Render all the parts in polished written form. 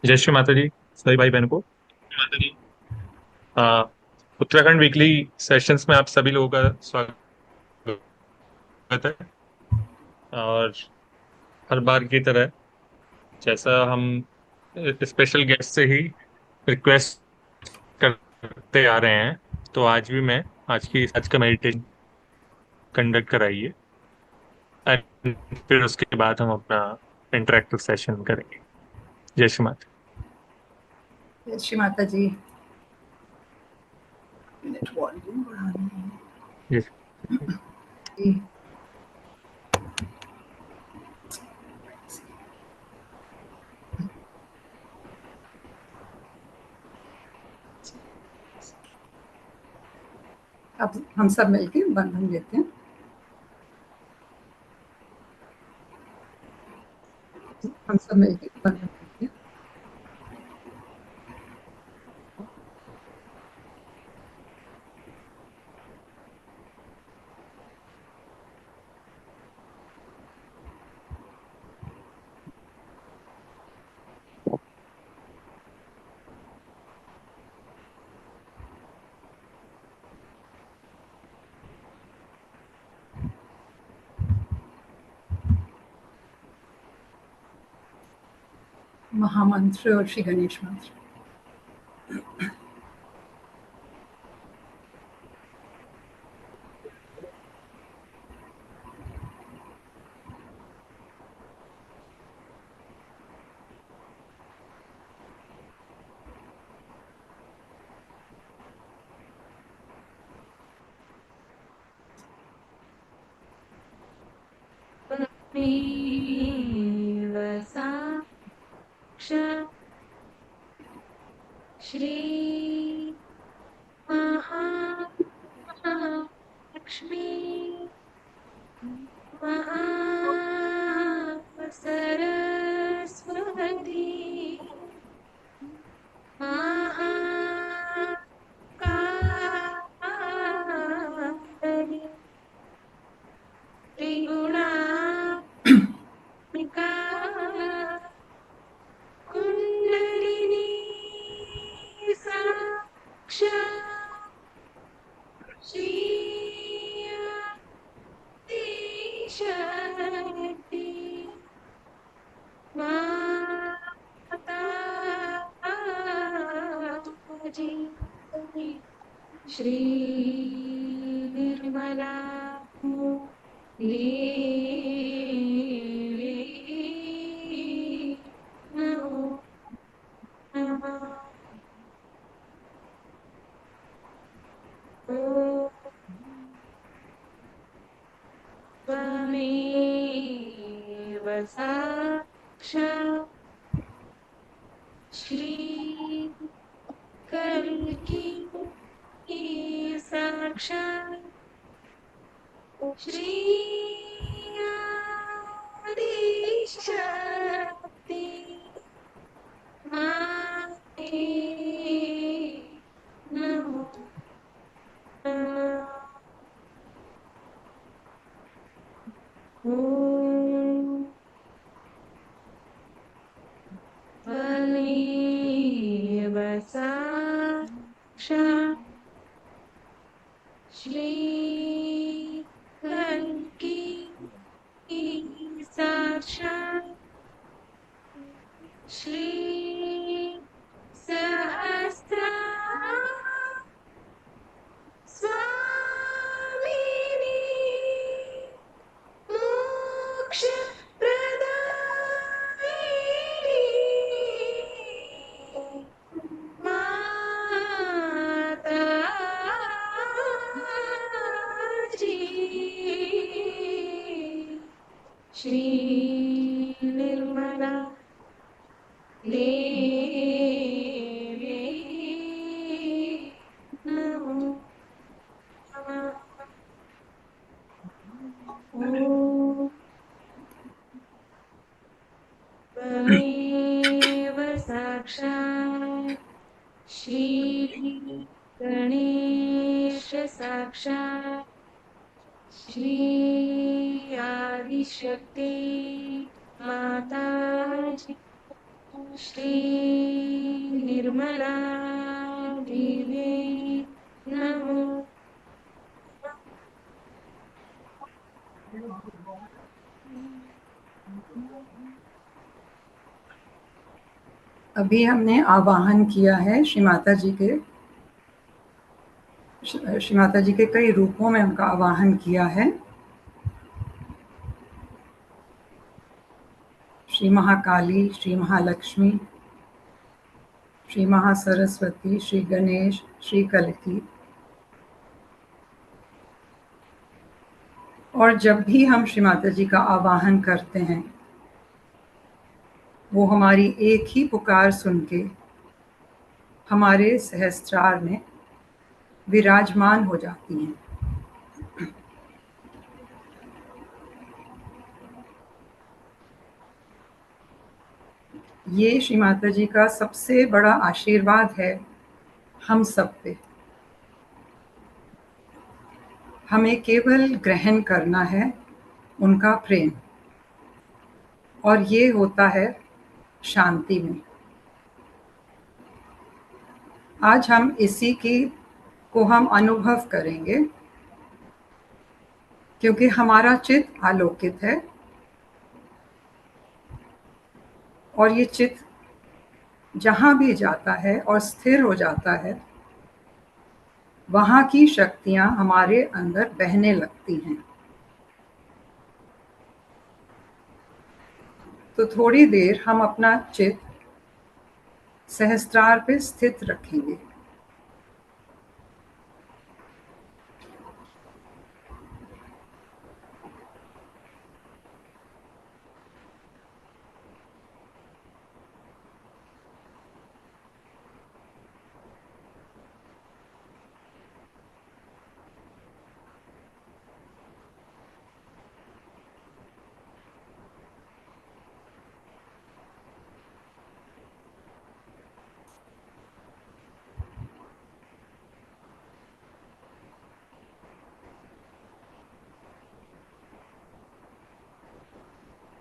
जय श्री माता जी सभी भाई बहन को। आ, उत्तराखंड वीकली सेशंस में आप सभी लोगों का स्वागत है। और हर बार की तरह जैसा हम स्पेशल गेस्ट से ही रिक्वेस्ट करते आ रहे हैं, तो आज भी मैं आज का मेडिटेशन कंडक्ट कराइए। एंड फिर उसके बाद हम अपना इंटरेक्टिव सेशन करेंगे। जय श्री माता। जय श्री माता जी। मिनट वॉल्यूम बढ़ानी जय है। अब हम सब मिलके बंधन लेते हैं। हम सब मिलके बंधन लेते हैं। महामंत्र और श्री गणेश मंत्र। त्वमेव साक्षात् श्री महालक्ष्मी महासरस्वती महाकाली त्रिगुणात्मिका कुण्डलिनी साक्षात् श्री शक्ति माता जी श्री निर्मला देवी नमो नमः। ॐ त्वमेव साक्षात् श्री कल्की साक्षात् श्री आदिशक्ति माते नमो नमः। ॐ त्वमेव साक्षात् श्री कल्की साक्षात् श्री सहस्रा स्वामिनी मोक्ष माता जी श्री निर्मला देवी नमो नमः। ॐ त्वमेव साक्षात् श्री गणेश साक्षात् श्री आदिशक्ति माता जी श्री निर्मला देवी नमो। अभी हमने आवाहन किया है श्री माता जी के कई रूपों में उनका आवाहन किया है। श्री महाकाली, श्री महालक्ष्मी, श्री महासरस्वती, श्री गणेश, श्री कल्की। और जब भी हम श्री माता जी का आवाहन करते हैं, वो हमारी एक ही पुकार सुन के हमारे सहस्त्रार में विराजमान हो जाती हैं। ये श्री माता जी का सबसे बड़ा आशीर्वाद है हम सब पे। हमें केवल ग्रहण करना है उनका प्रेम, और ये होता है शांति में। आज हम इसी को हम अनुभव करेंगे, क्योंकि हमारा चित्त आलोकित है और ये चित्त जहाँ भी जाता है और स्थिर हो जाता है, वहाँ की शक्तियाँ हमारे अंदर बहने लगती हैं। तो थोड़ी देर हम अपना चित्त सहस्त्रार पे स्थित रखेंगे।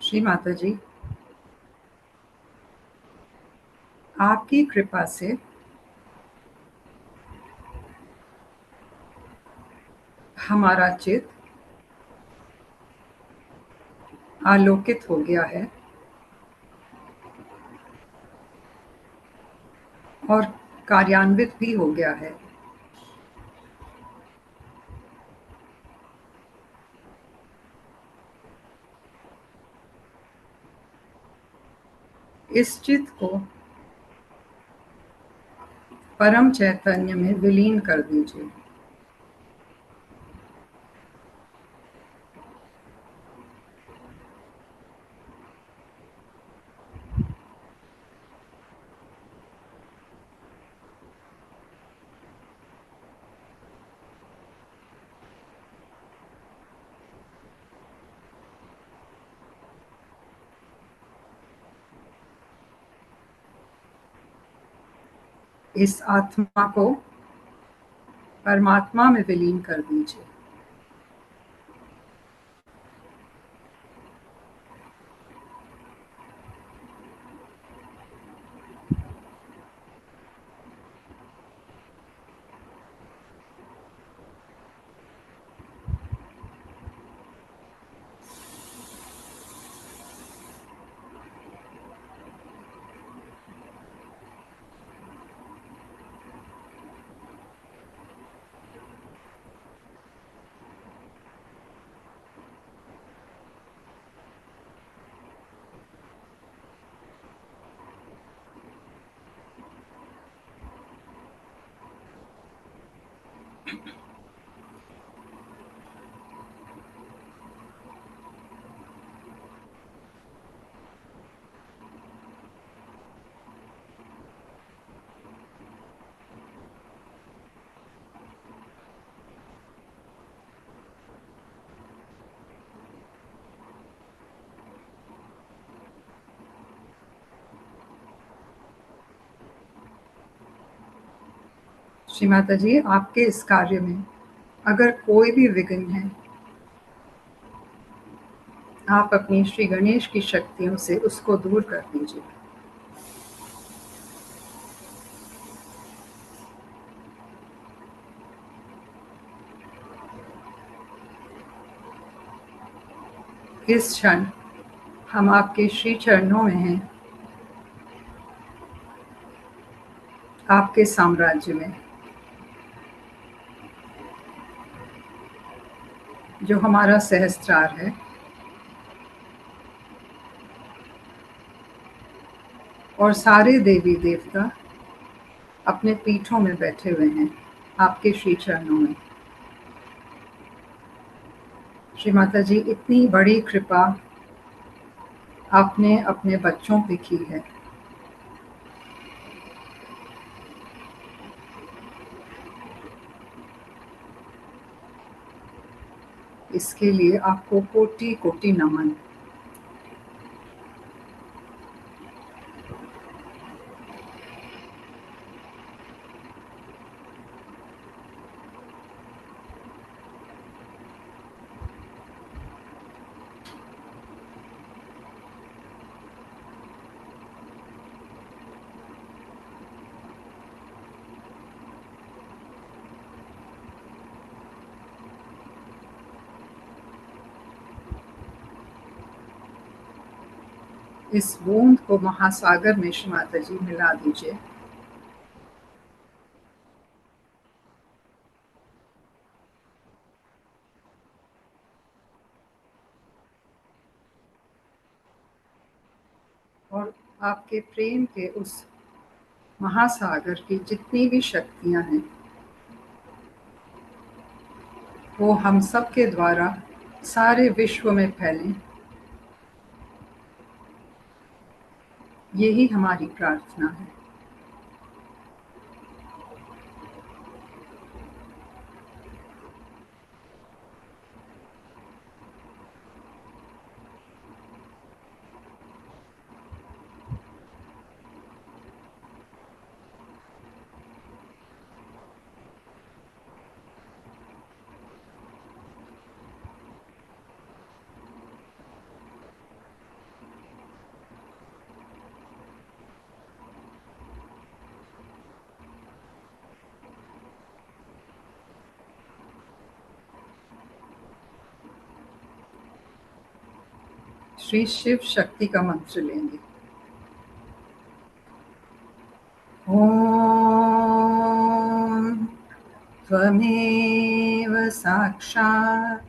श्री माता जी, आपकी कृपा से हमारा चित्त आलोकित हो गया है और कार्यान्वित भी हो गया है। इस चित्त को परम चैतन्य में विलीन कर दीजिए। इस आत्मा को परमात्मा में विलीन कर दीजिए। श्री माता जी, आपके इस कार्य में अगर कोई भी विघ्न है, आप अपनी श्री गणेश की शक्तियों से उसको दूर कर दीजिए। इस क्षण हम आपके श्री चरणों में हैं, आपके साम्राज्य में, जो हमारा सहस्त्रार है, और सारे देवी देवता अपने पीठों में बैठे हुए हैं आपके श्री चरणों में। श्री माता जी, इतनी बड़ी कृपा आपने अपने बच्चों पे की है। इसके लिए आपको कोटि कोटि नमन। इस बूंद को महासागर में श्री माता जी मिला दीजिए। और आपके प्रेम के उस महासागर की जितनी भी शक्तियां हैं, वो हम सब के द्वारा सारे विश्व में फैलें, यही हमारी प्रार्थना है। श्री शिव शक्ति का मंत्र लेंगे। ओम त्वमेव साक्षात्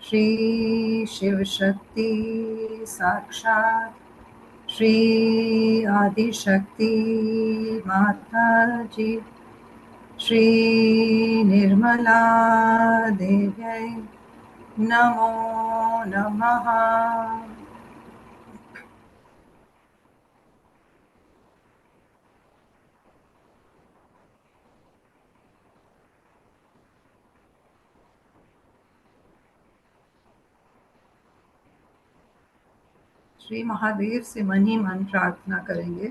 श्री शिव शक्ति, साक्षात् श्री आदिशक्ति माता जी, श्री निर्मला देव्यै नमो नमः। श्री महादेव से मन ही मन प्रार्थना करेंगे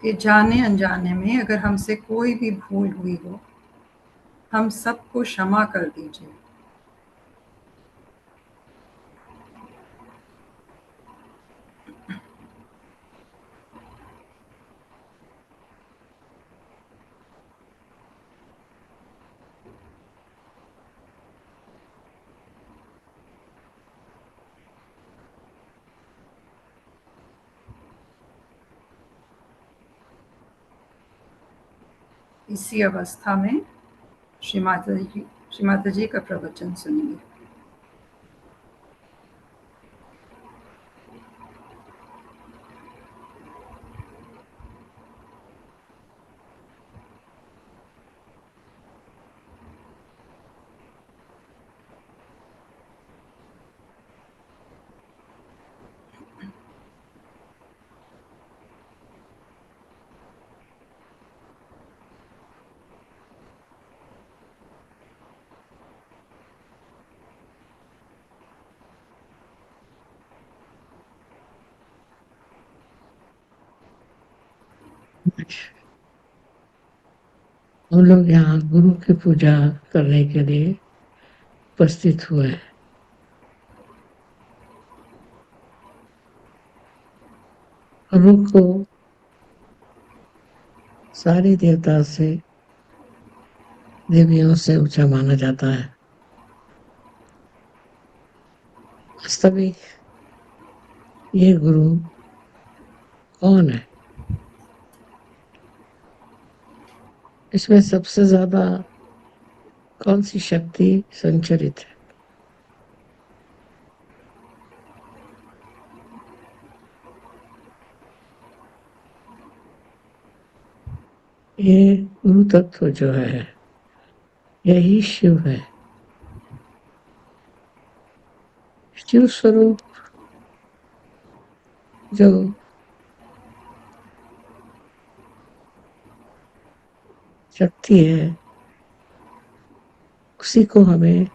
कि जाने अनजाने में अगर हमसे कोई भी भूल हुई हो, हम सबको क्षमा कर दीजिए। इसी अवस्था में श्री माता जी का प्रवचन सुनिए। हम लोग यहाँ गुरु की पूजा करने के लिए उपस्थित हुए हैं। गुरु को सारी देवता से, देवियों से ऊंचा माना जाता है। वास्तविक ये गुरु कौन है? इसमें सबसे ज्यादा कौन सी शक्ति संचरित है? ये गुरु तत्व जो है यही शिव है। शिव स्वरूप जो शक्ति है उसी को हमें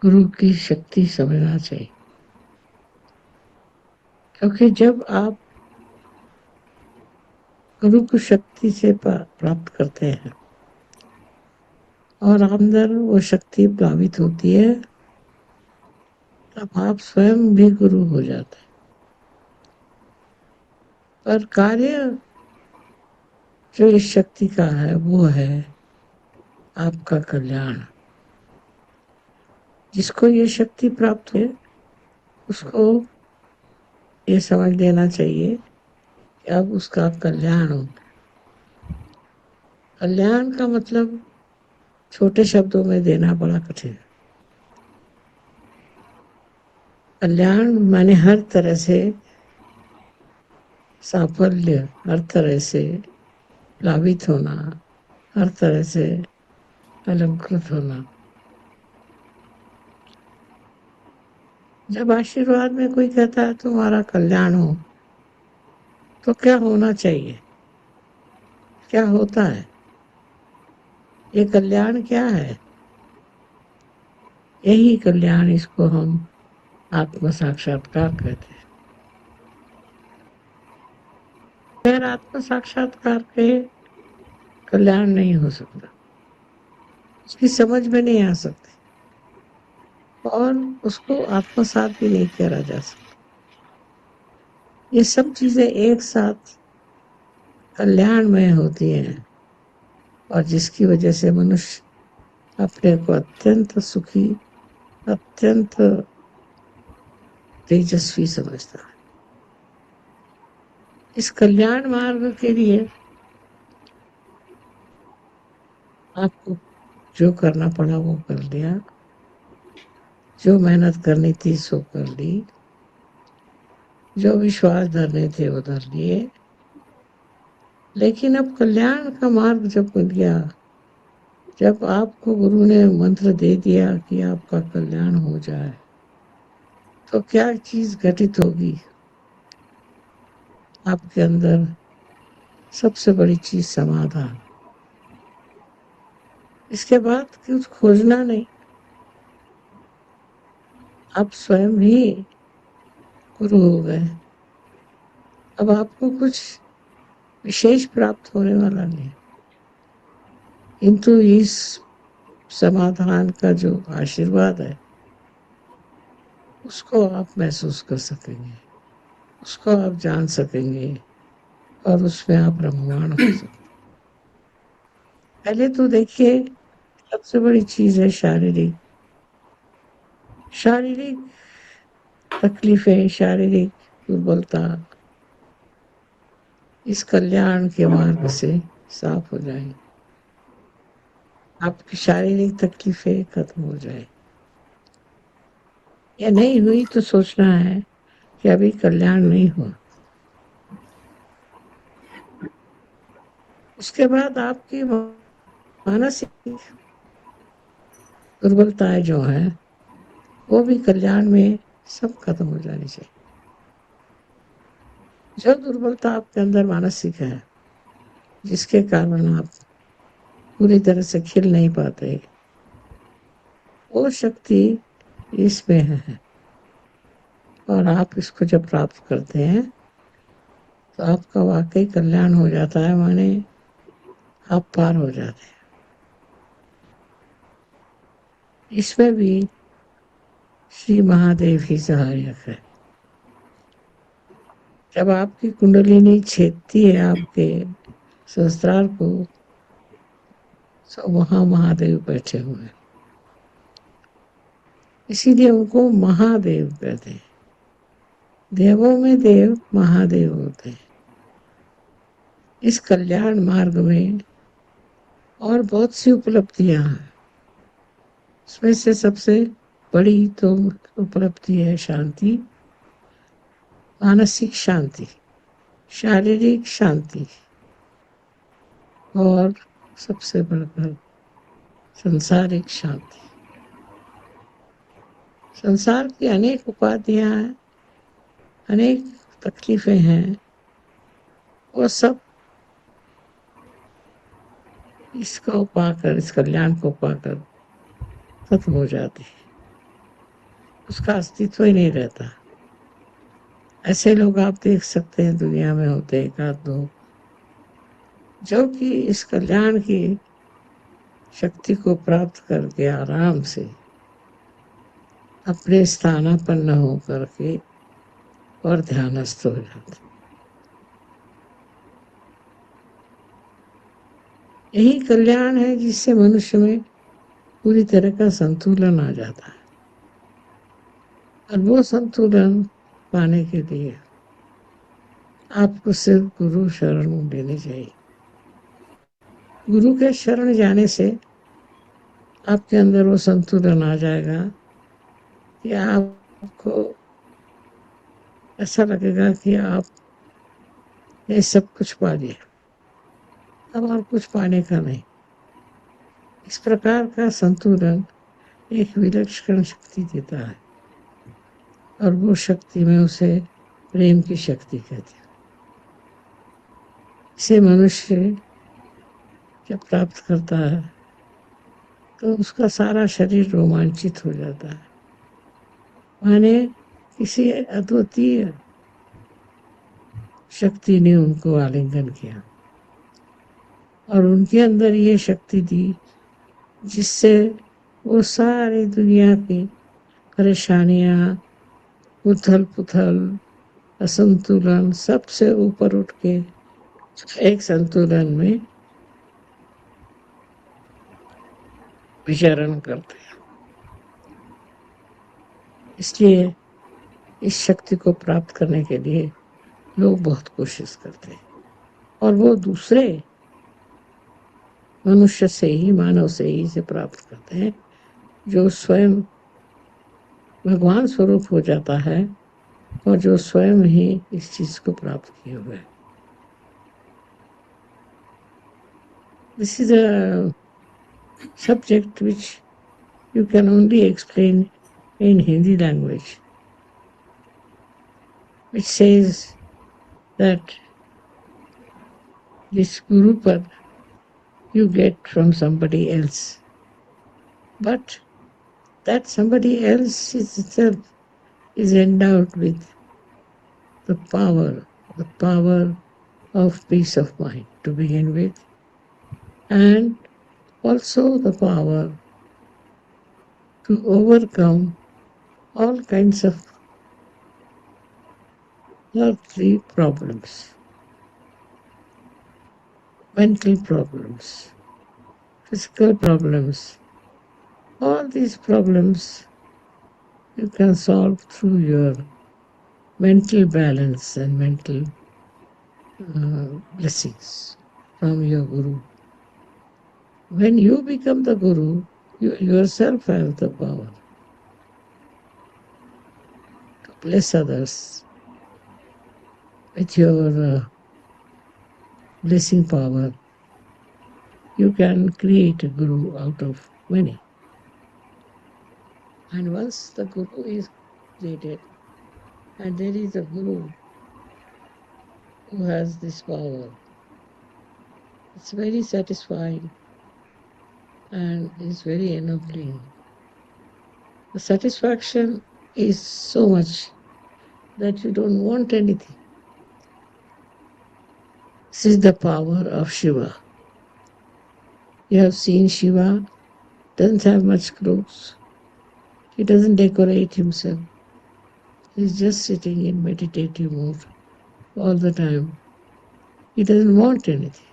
गुरु की शक्ति समझना चाहिए, क्योंकि जब आप गुरु की शक्ति से प्राप्त करते हैं और अंदर वो शक्ति प्लावित होती है, तब आप स्वयं भी गुरु हो जाते हैं। पर कार्य जो इस शक्ति का है वो है आपका कल्याण। जिसको ये शक्ति प्राप्त है उसको ये समझ लेना चाहिए कि अब उसका कल्याण हो। कल्याण का मतलब छोटे शब्दों में देना बड़ा कठिन है। कल्याण माने हर तरह से साफल्य, हर तरह से प्लावित होना, हर तरह से अलंकृत होना। जब आशीर्वाद में कोई कहता है तुम्हारा कल्याण हो, तो क्या होना चाहिए? क्या होता है? ये कल्याण क्या है? यही कल्याण, इसको हम आत्म साक्षात्कार कहते हैं। फिर आत्म साक्षात्कार के कल्याण नहीं हो सकता, उसकी समझ में नहीं आ सकती और उसको आत्मसात भी नहीं करा जा सकता। ये सब चीजें एक साथ कल्याण में होती हैं और जिसकी वजह से मनुष्य अपने को अत्यंत सुखी, अत्यंत तेजस्वी समझता है। इस कल्याण मार्ग के लिए आपको जो करना पड़ा वो कर लिया, जो मेहनत करनी थी सो कर ली, जो विश्वास धरने थे वो धर लिए। लेकिन अब कल्याण का मार्ग जब मिल गया, जब आपको गुरु ने मंत्र दे दिया कि आपका कल्याण हो जाए, तो क्या चीज घटित होगी? आपके अंदर सबसे बड़ी चीज समाधान। इसके बाद कुछ खोजना नहीं, आप स्वयं ही गुरु हो गए। अब आपको कुछ विशेष प्राप्त होने वाला नहीं, किंतु इस समाधान का जो आशीर्वाद है उसको आप महसूस कर सकेंगे, उसको आप जान सकेंगे और उसमें आप रममाण हो सकेंगे। पहले तो देखिए, सबसे बड़ी चीज है शारीरिक तकलीफें, शारीरिक दुर्बलता। इस कल्याण के मार्ग से साफ हो जाएंगे, आपकी शारीरिक तकलीफें खत्म हो जाए। या नहीं हुई तो सोचना है कि अभी कल्याण नहीं हुआ। उसके बाद आपकी मानसिक दुर्बलताएं जो है वो भी कल्याण में सब खत्म हो जानी चाहिए। जो दुर्बलता आपके अंदर मानसिक है, जिसके कारण आप पूरी तरह से खिल नहीं पाते, वो शक्ति इसमें है। और आप इसको जब प्राप्त करते हैं तो आपका वाकई कल्याण हो जाता है, माने आप पार हो जाते हैं। इसमें भी श्री महादेव ही सहायक है। जब आपकी कुंडलिनी छेदती है आपके सहस्त्रार को, तो वहां महादेव बैठे हुए हैं। इसीलिए उनको महादेव कहते हैं। देवों में देव महादेव होते हैं। इस कल्याण मार्ग में और बहुत सी उपलब्धियां हैं। उसमें से सबसे बड़ी तो उपलब्धि है शांति, मानसिक शांति, शारीरिक शांति, और सबसे बढ़कर संसारिक शांति। संसार की अनेक उपाधियां हैं, अनेक तकलीफें हैं, वो सब इसको पाकर, इस कल्याण को पाकर खत्म हो जाती है। उसका अस्तित्व ही नहीं रहता। ऐसे लोग आप देख सकते हैं दुनिया में होते हैं, एक आध दो, जो कि इस कल्याण की शक्ति को प्राप्त करके आराम से अपने स्थानापन्न हो करके और ध्यानस्थ हो जाते। यही कल्याण है जिससे मनुष्य में पूरी तरह का संतुलन आ जाता है। और वो संतुलन पाने के लिए आपको सिर्फ गुरु शरण लेनी चाहिए। गुरु के शरण जाने से आपके अंदर वो संतुलन आ जाएगा कि आपको ऐसा लगेगा कि आप ये सब कुछ पा लिया, अब और कुछ पाने का नहीं। इस प्रकार का संतुलन एक विलक्षण शक्ति देता है, और वो शक्ति में उसे प्रेम की शक्ति कहते हैं। इसे मनुष्य जब प्राप्त करता है तो उसका सारा शरीर रोमांचित हो जाता है, माने किसी अद्वितीय शक्ति ने उनको आलिंगन किया और उनके अंदर ये शक्ति दी जिससे वो सारी दुनिया की परेशानियां, उथल पुथल, असंतुलन, सबसे ऊपर उठ के एक संतुलन में विचरण करते हैं। इसलिए इस शक्ति को प्राप्त करने के लिए लोग बहुत कोशिश करते हैं, और वो दूसरे मनुष्य से ही, मानव से ही इसे प्राप्त करते हैं, जो स्वयं भगवान स्वरूप हो जाता है और जो स्वयं ही इस चीज को प्राप्त किए हुए है। This is a subject which you can only explain in Hindi language, which says that this Guru Pad you get from somebody else, but that somebody else itself is endowed with the power of peace of mind to begin with, and also the power to overcome all kinds of earthly problems, mental problems, physical problems. All these problems you can solve through your mental balance and mental blessings from your Guru. When you become the Guru, you yourself have the power to bless others with your blessing power. You can create a Guru out of many. And once the Guru is created, and there is a Guru who has this power, it's very satisfying and is very ennobling. The satisfaction is so much that you don't want anything. This is the power of Shiva. You have seen Shiva doesn't have much clothes. He doesn't decorate himself. He's just sitting in meditative mood all the time. He doesn't want anything.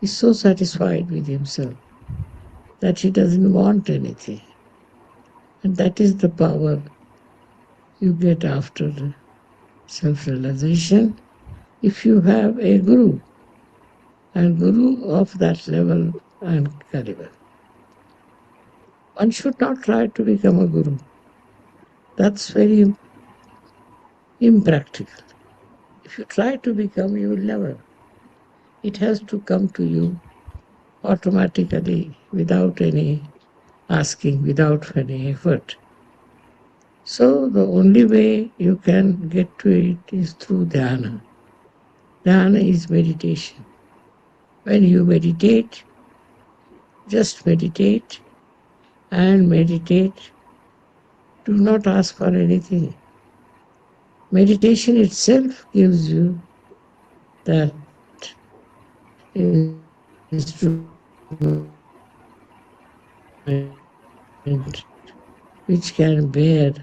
He's so satisfied with himself that he doesn't want anything. And that is the power you get after self-realization if you have a guru, and guru of that level and caliber. One should not try to become a guru. That's very impractical. If you try to become, you will never. It has to come to you automatically without any asking, without any effort. So the only way you can get to it is through dhyana. Dhyana is meditation. When you meditate, just meditate and meditate. Do not ask for anything. Meditation itself gives you that instrument which can bear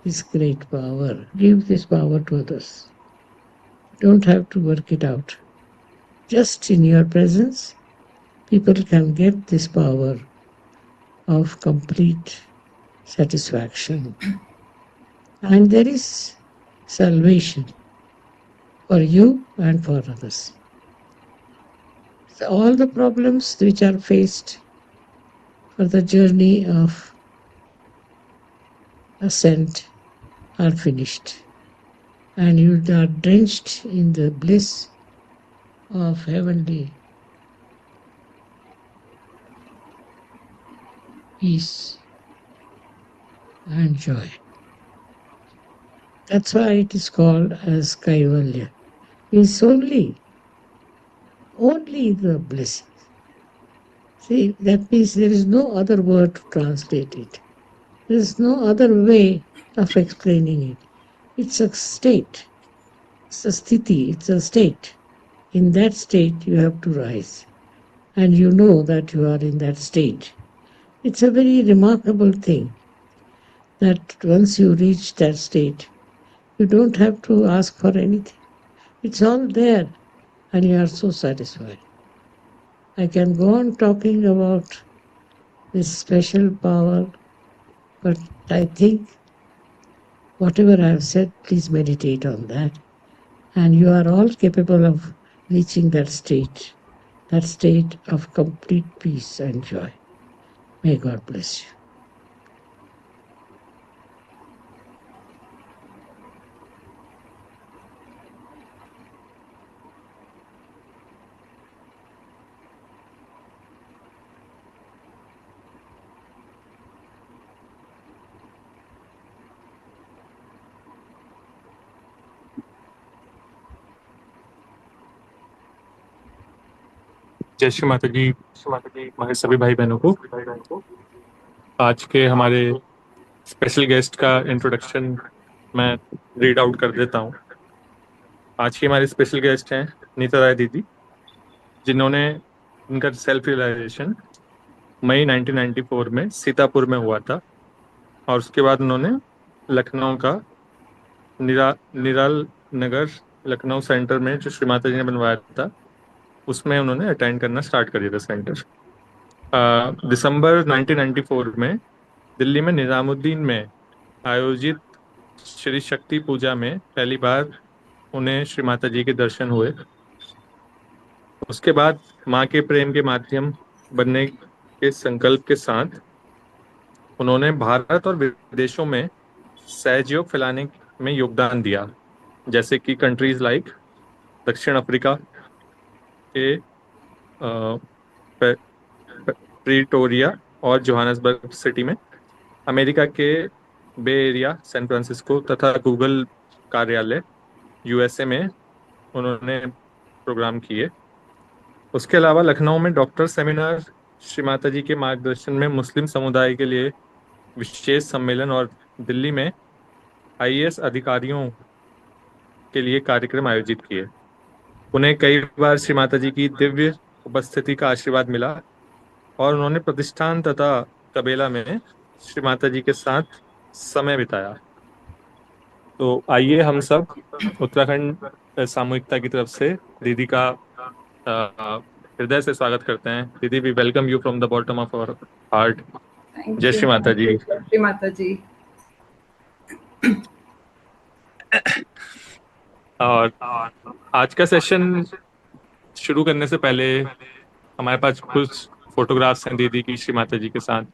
this great power. Give this power to others. Don't have to work it out. Just in your presence, people can get this power of complete satisfaction. And there is salvation for you and for others. So all the problems which are faced for the journey of ascent are finished, and you are drenched in the bliss of heavenly peace and joy. That's why it is called as Kaivalya. It's only the blessing. See, that means there is no other word to translate it. There is no other way of explaining it. It's a state. It's a sthiti. It's a state. In that state, you have to rise. And you know that you are in that state. It's a very remarkable thing that once you reach that state, you don't have to ask for anything. It's all there, and you are so satisfied. I can go on talking about this special power, but I think whatever I have said, please meditate on that. And you are all capable of reaching that state of complete peace and joy. May God bless you. जय श्री माता जी। हमारे सभी भाई बहनों को आज के हमारे special guest का इंट्रोडक्शन मैं रीड आउट कर देता हूँ। आज की हमारी स्पेशल गेस्ट हैं नीता राय दीदी, जिन्होंने उनका सेल्फ रियलाइजेशन मई 1994 में सीतापुर में हुआ था, और उसके बाद उन्होंने लखनऊ का निराल नगर लखनऊ सेंटर में जो श्री माता जी ने बनवाया था, उसमें उन्होंने अटेंड करना स्टार्ट कर दिया था सेंटर। दिसंबर 1994 में दिल्ली में निजामुद्दीन में आयोजित श्री शक्ति पूजा में पहली बार उन्हें श्री माता जी के दर्शन हुए। उसके बाद माँ के प्रेम के माध्यम बनने के संकल्प के साथ उन्होंने भारत और विदेशों में सहयोग फैलाने में योगदान दिया, जैसे कि कंट्रीज लाइक दक्षिण अफ्रीका के प्रीटोरिया और जोहान्सबर्ग सिटी में, अमेरिका के बे एरिया सैन फ्रांसिस्को तथा गूगल कार्यालय यूएसए में उन्होंने प्रोग्राम किए। उसके अलावा लखनऊ में डॉक्टर सेमिनार, श्री माता जी के मार्गदर्शन में मुस्लिम समुदाय के लिए विशेष सम्मेलन और दिल्ली में आईएएस अधिकारियों के लिए कार्यक्रम आयोजित किए। उन्हें कई बार श्री माता जी की दिव्य उपस्थिति का आशीर्वाद मिला और उन्होंने प्रतिष्ठान तथा कबेला में श्री माता जी के साथ समय बिताया। तो आइए हम सब उत्तराखंड सामूहिकता की तरफ से दीदी का हृदय से स्वागत करते हैं। दीदी, we welcome you from the bottom of our heart thank जय यू। श्री माता जी। श्री माता जी। और आज का सेशन शुरू करने से पहले हमारे पास कुछ फोटोग्राफ्स हैं दीदी की श्री माता जी के साथ।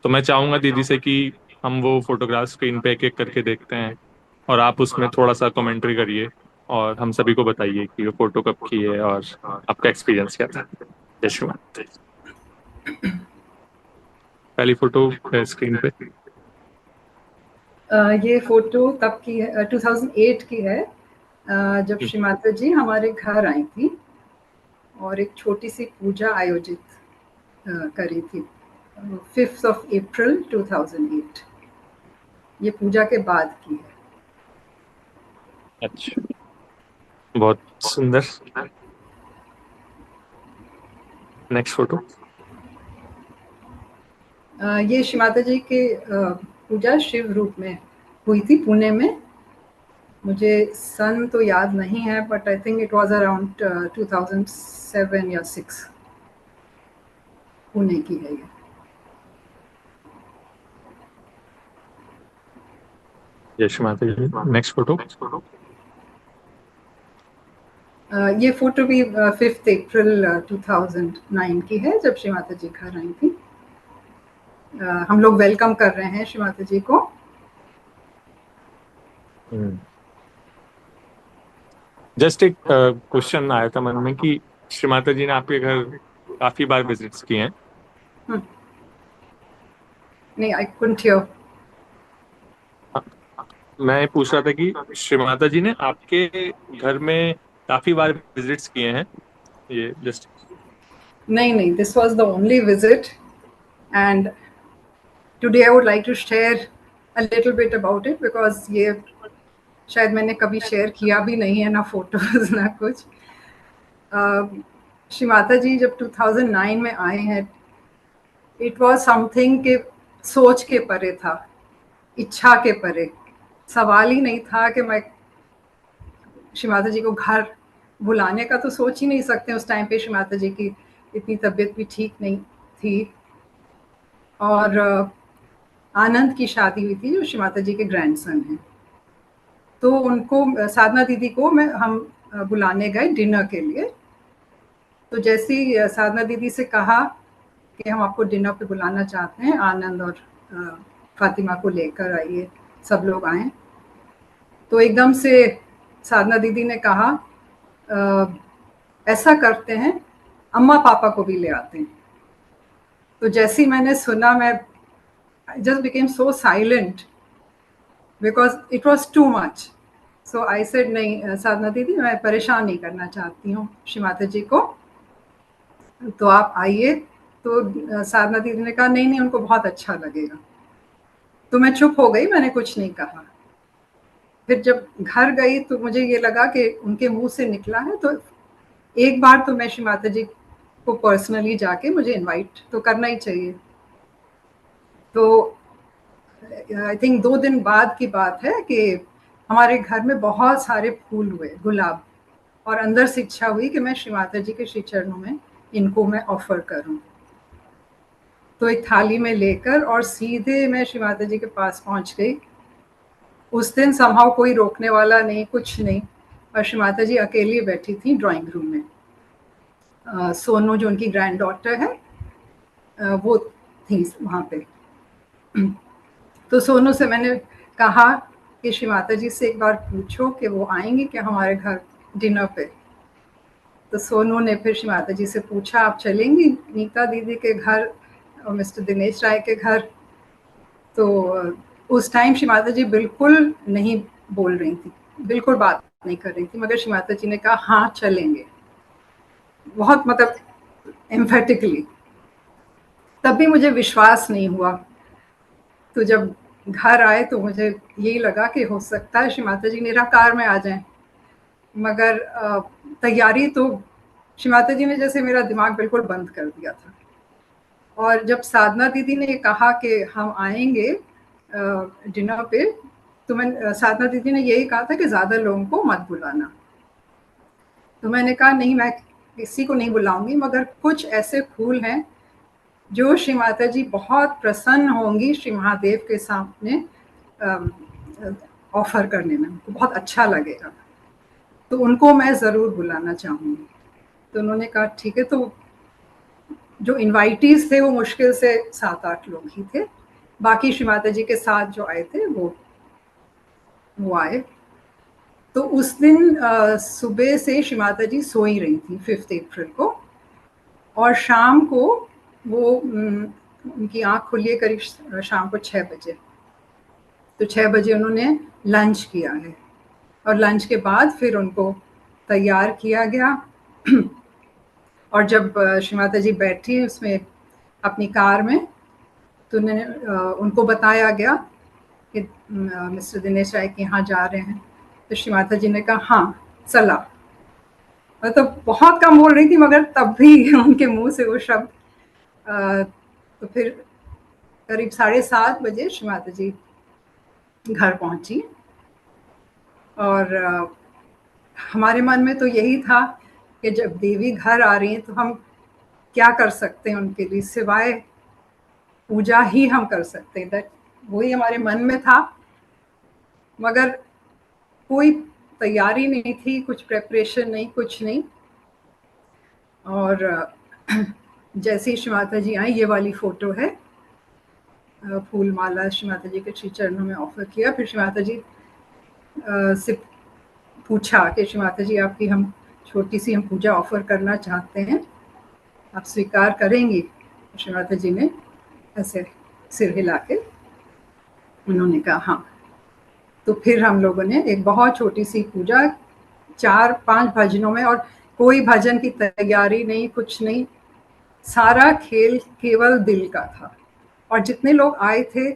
तो मैं चाहूंगा दीदी से कि हम वो फोटोग्राफ स्क्रीन पे एक एक करके देखते हैं और आप उसमें थोड़ा सा कमेंट्री करिए और हम सभी को बताइए कि वो फोटो कब की है और आपका एक्सपीरियंस क्या था। जय श्री माता जी। पहली फोटो स्क्रीन पे। ये फोटो तब की है, 2008 की है, जब श्री माता जी हमारे घर आई थी और एक छोटी सी पूजा आयोजित करी थी 5th of April 2008। ये पूजा के बाद की है। अच्छा, बहुत सुंदर। Next photo. ये श्री माता जी के पूजा शिव रूप में हुई थी पुणे में। मुझे सन तो याद नहीं है, but I think it was around 2007 या 6। पुणे की है ये। जय श्री माता जी। Next photo. ये फोटो भी 5th अप्रैल 2009 की है, जब श्री माता जी घर आई थी। हम लोग वेलकम कर रहे हैं श्री माता जी को। जस्ट एक क्वेश्चन आया था मन में कि श्री माता जी ने आपके घर काफी बार विजिट्स किए हैं। नहीं, आई कुडंट हियर। मैं पूछ रहा था कि श्री माता जी ने आपके घर में काफी बार विजिट्स किए हैं। ये जस्ट नहीं, this was the only visit, and today I would like to share a little bit about it, because ये शायद मैंने कभी शेयर किया भी नहीं है, ना फोटोज ना कुछ। श्री माता जी जब 2009 में आए हैं, इट वाज समथिंग के सोच के परे था, इच्छा के परे। सवाल ही नहीं था कि मैं श्री माता जी को घर बुलाने का तो सोच ही नहीं सकते। उस टाइम पे श्री माता जी की इतनी तबीयत भी ठीक नहीं थी, और आनंद की शादी हुई थी जो श्री माता जी के ग्रैंडसन हैं। तो उनको, साधना दीदी को हम बुलाने गए डिनर के लिए। तो जैसे ही साधना दीदी से कहा कि हम आपको डिनर पे बुलाना चाहते हैं, आनंद और फातिमा को लेकर आइए, सब लोग आए। तो एकदम से साधना दीदी ने कहा, ऐसा करते हैं, अम्मा पापा को भी ले आते हैं। तो जैसे ही मैंने सुना, मैं just became so silent because it was too much. So I said, नहीं साधना दीदी, मैं परेशान नहीं करना चाहती हूँ श्री माता जी को, तो आप आइए। तो साधना दीदी ने कहा, नहीं, उनको बहुत अच्छा लगेगा। तो मैं चुप हो गई, मैंने कुछ नहीं कहा। फिर जब घर गई तो मुझे ये लगा कि उनके मुंह से निकला है, तो एक बार तो मैं श्री माता जी को पर्सनली जाके मुझे इनवाइट तो करना ही चाहिए। तो आई थिंक 2 दिन बाद की बात है कि हमारे घर में बहुत सारे फूल हुए, गुलाब, और अंदर से इच्छा हुई कि मैं श्री माता जी के श्री चरणों में इनको मैं ऑफर करूं। तो एक थाली में लेकर और सीधे मैं श्री माता जी के पास पहुंच गई। उस दिन समहाउ कोई रोकने वाला नहीं, कुछ नहीं, और श्री माता जी अकेली बैठी थी ड्राइंग रूम में। सोनू जो उनकी ग्रैंड डॉटर है, वो थी वहाँ पे। तो सोनू से मैंने कहा कि श्री माता जी से एक बार पूछो कि वो आएंगी क्या हमारे घर डिनर पे। तो सोनू ने फिर श्री माता जी से पूछा, आप चलेंगी नीता दीदी के घर और मिस्टर दिनेश राय के घर। तो उस टाइम श्री माता जी बिल्कुल नहीं बोल रही थी, बिल्कुल बात नहीं कर रही थी, मगर श्री माता जी ने कहा हाँ चलेंगे, बहुत मतलब एम्फेटिकली। तब भी मुझे विश्वास नहीं हुआ। तो जब घर आए तो मुझे यही लगा कि हो सकता है श्री माता जी निराकार में आ जाएं, मगर तैयारी तो श्री माता जी ने जैसे मेरा दिमाग बिल्कुल बंद कर दिया था। और जब साधना दीदी ने कहा कि हम आएंगे डिनर पे, तो साधना दीदी ने यही कहा था कि ज़्यादा लोगों को मत बुलाना। तो मैंने कहा नहीं, मैं किसी को नहीं बुलाऊंगी, मगर कुछ ऐसे फूल हैं जो श्री माता जी बहुत प्रसन्न होंगी श्री महादेव के सामने ऑफर करने में, उनको बहुत अच्छा लगेगा, तो उनको मैं ज़रूर बुलाना चाहूँगी। तो उन्होंने कहा ठीक है। तो जो इनवाइटीज थे वो मुश्किल से 7-8 लोग ही थे, बाकी श्री माता जी के साथ जो आए थे वो आए। तो उस दिन सुबह से श्री माता जी सोई रही थी 5 अप्रैल को, और शाम को वो उनकी आँख खुली है करीब शाम को 6 बजे। तो 6 बजे उन्होंने लंच किया है, और लंच के बाद फिर उनको तैयार किया गया। और जब श्री माता जी बैठी उसमें अपनी कार में, तो उनको बताया गया कि मिस्टर दिनेश राय के यहाँ जा रहे हैं। तो श्री माता जी ने कहा हाँ चला। मतलब बहुत कम बोल रही थी, मगर तब भी उनके मुंह से वो शब्द। तो फिर करीब 7:30 बजे श्री माता जी घर पहुंची, और हमारे मन में तो यही था कि जब देवी घर आ रही हैं तो हम क्या कर सकते हैं उनके लिए, सिवाय पूजा ही हम कर सकते हैं। दैट वही हमारे मन में था, मगर कोई तैयारी नहीं थी, कुछ प्रेपरेशन नहीं, कुछ नहीं। और जैसे ही श्री माता जी आई, ये वाली फोटो है, फूल माला श्री माता जी के श्री चरणों में ऑफर किया। फिर श्री माता जी से पूछा कि श्री माता जी आपकी हम छोटी सी हम पूजा ऑफर करना चाहते हैं, आप स्वीकार करेंगी? श्री माता जी ने ऐसे सिर हिला के उन्होंने कहा हाँ। तो फिर हम लोगों ने एक बहुत छोटी सी पूजा 4-5 भजनों में, और कोई भजन की तैयारी नहीं, कुछ नहीं, सारा खेल केवल दिल का था। और जितने लोग आए थे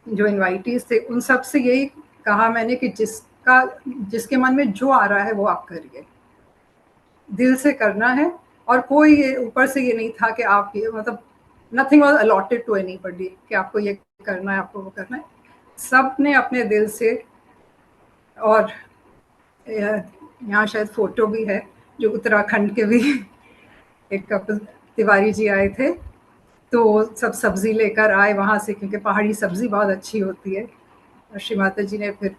जो इनवाइटीज थे, उन सब से यही कहा मैंने कि जिसके मन में जो आ रहा है वो आप करिए, दिल से करना है। और कोई ये ऊपर से ये नहीं था कि आप ये, मतलब nothing was allotted to anybody कि आपको ये करना है, आपको वो करना है। सब ने अपने दिल से। और यहाँ शायद फोटो भी है, जो उत्तराखंड के भी एक कपल तिवारी जी आए थे, तो सब सब्जी लेकर आए वहाँ से, क्योंकि पहाड़ी सब्जी बहुत अच्छी होती है। और श्री माता जी ने फिर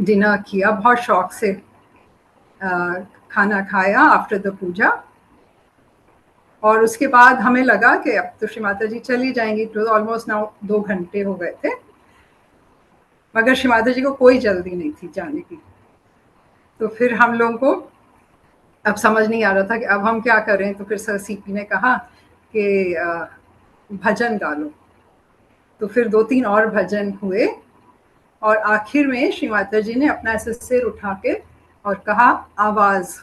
डिनर किया, बहुत शौक से खाना खाया आफ्टर द पूजा। और उसके बाद हमें लगा कि अब तो श्री माता जी चली जाएंगी, तो ऑलमोस्ट नाउ 2 घंटे हो गए थे, मगर श्री माता जी को कोई जल्दी नहीं थी जाने की। तो फिर हम लोगों को अब समझ नहीं आ रहा था कि अब हम क्या करें। तो फिर सर सीपी ने कहा कि भजन गा लो। तो फिर 2-3 और भजन हुए, और आखिर में श्री माता जी ने अपना ऐसे सिर उठा के और कहा आवाज,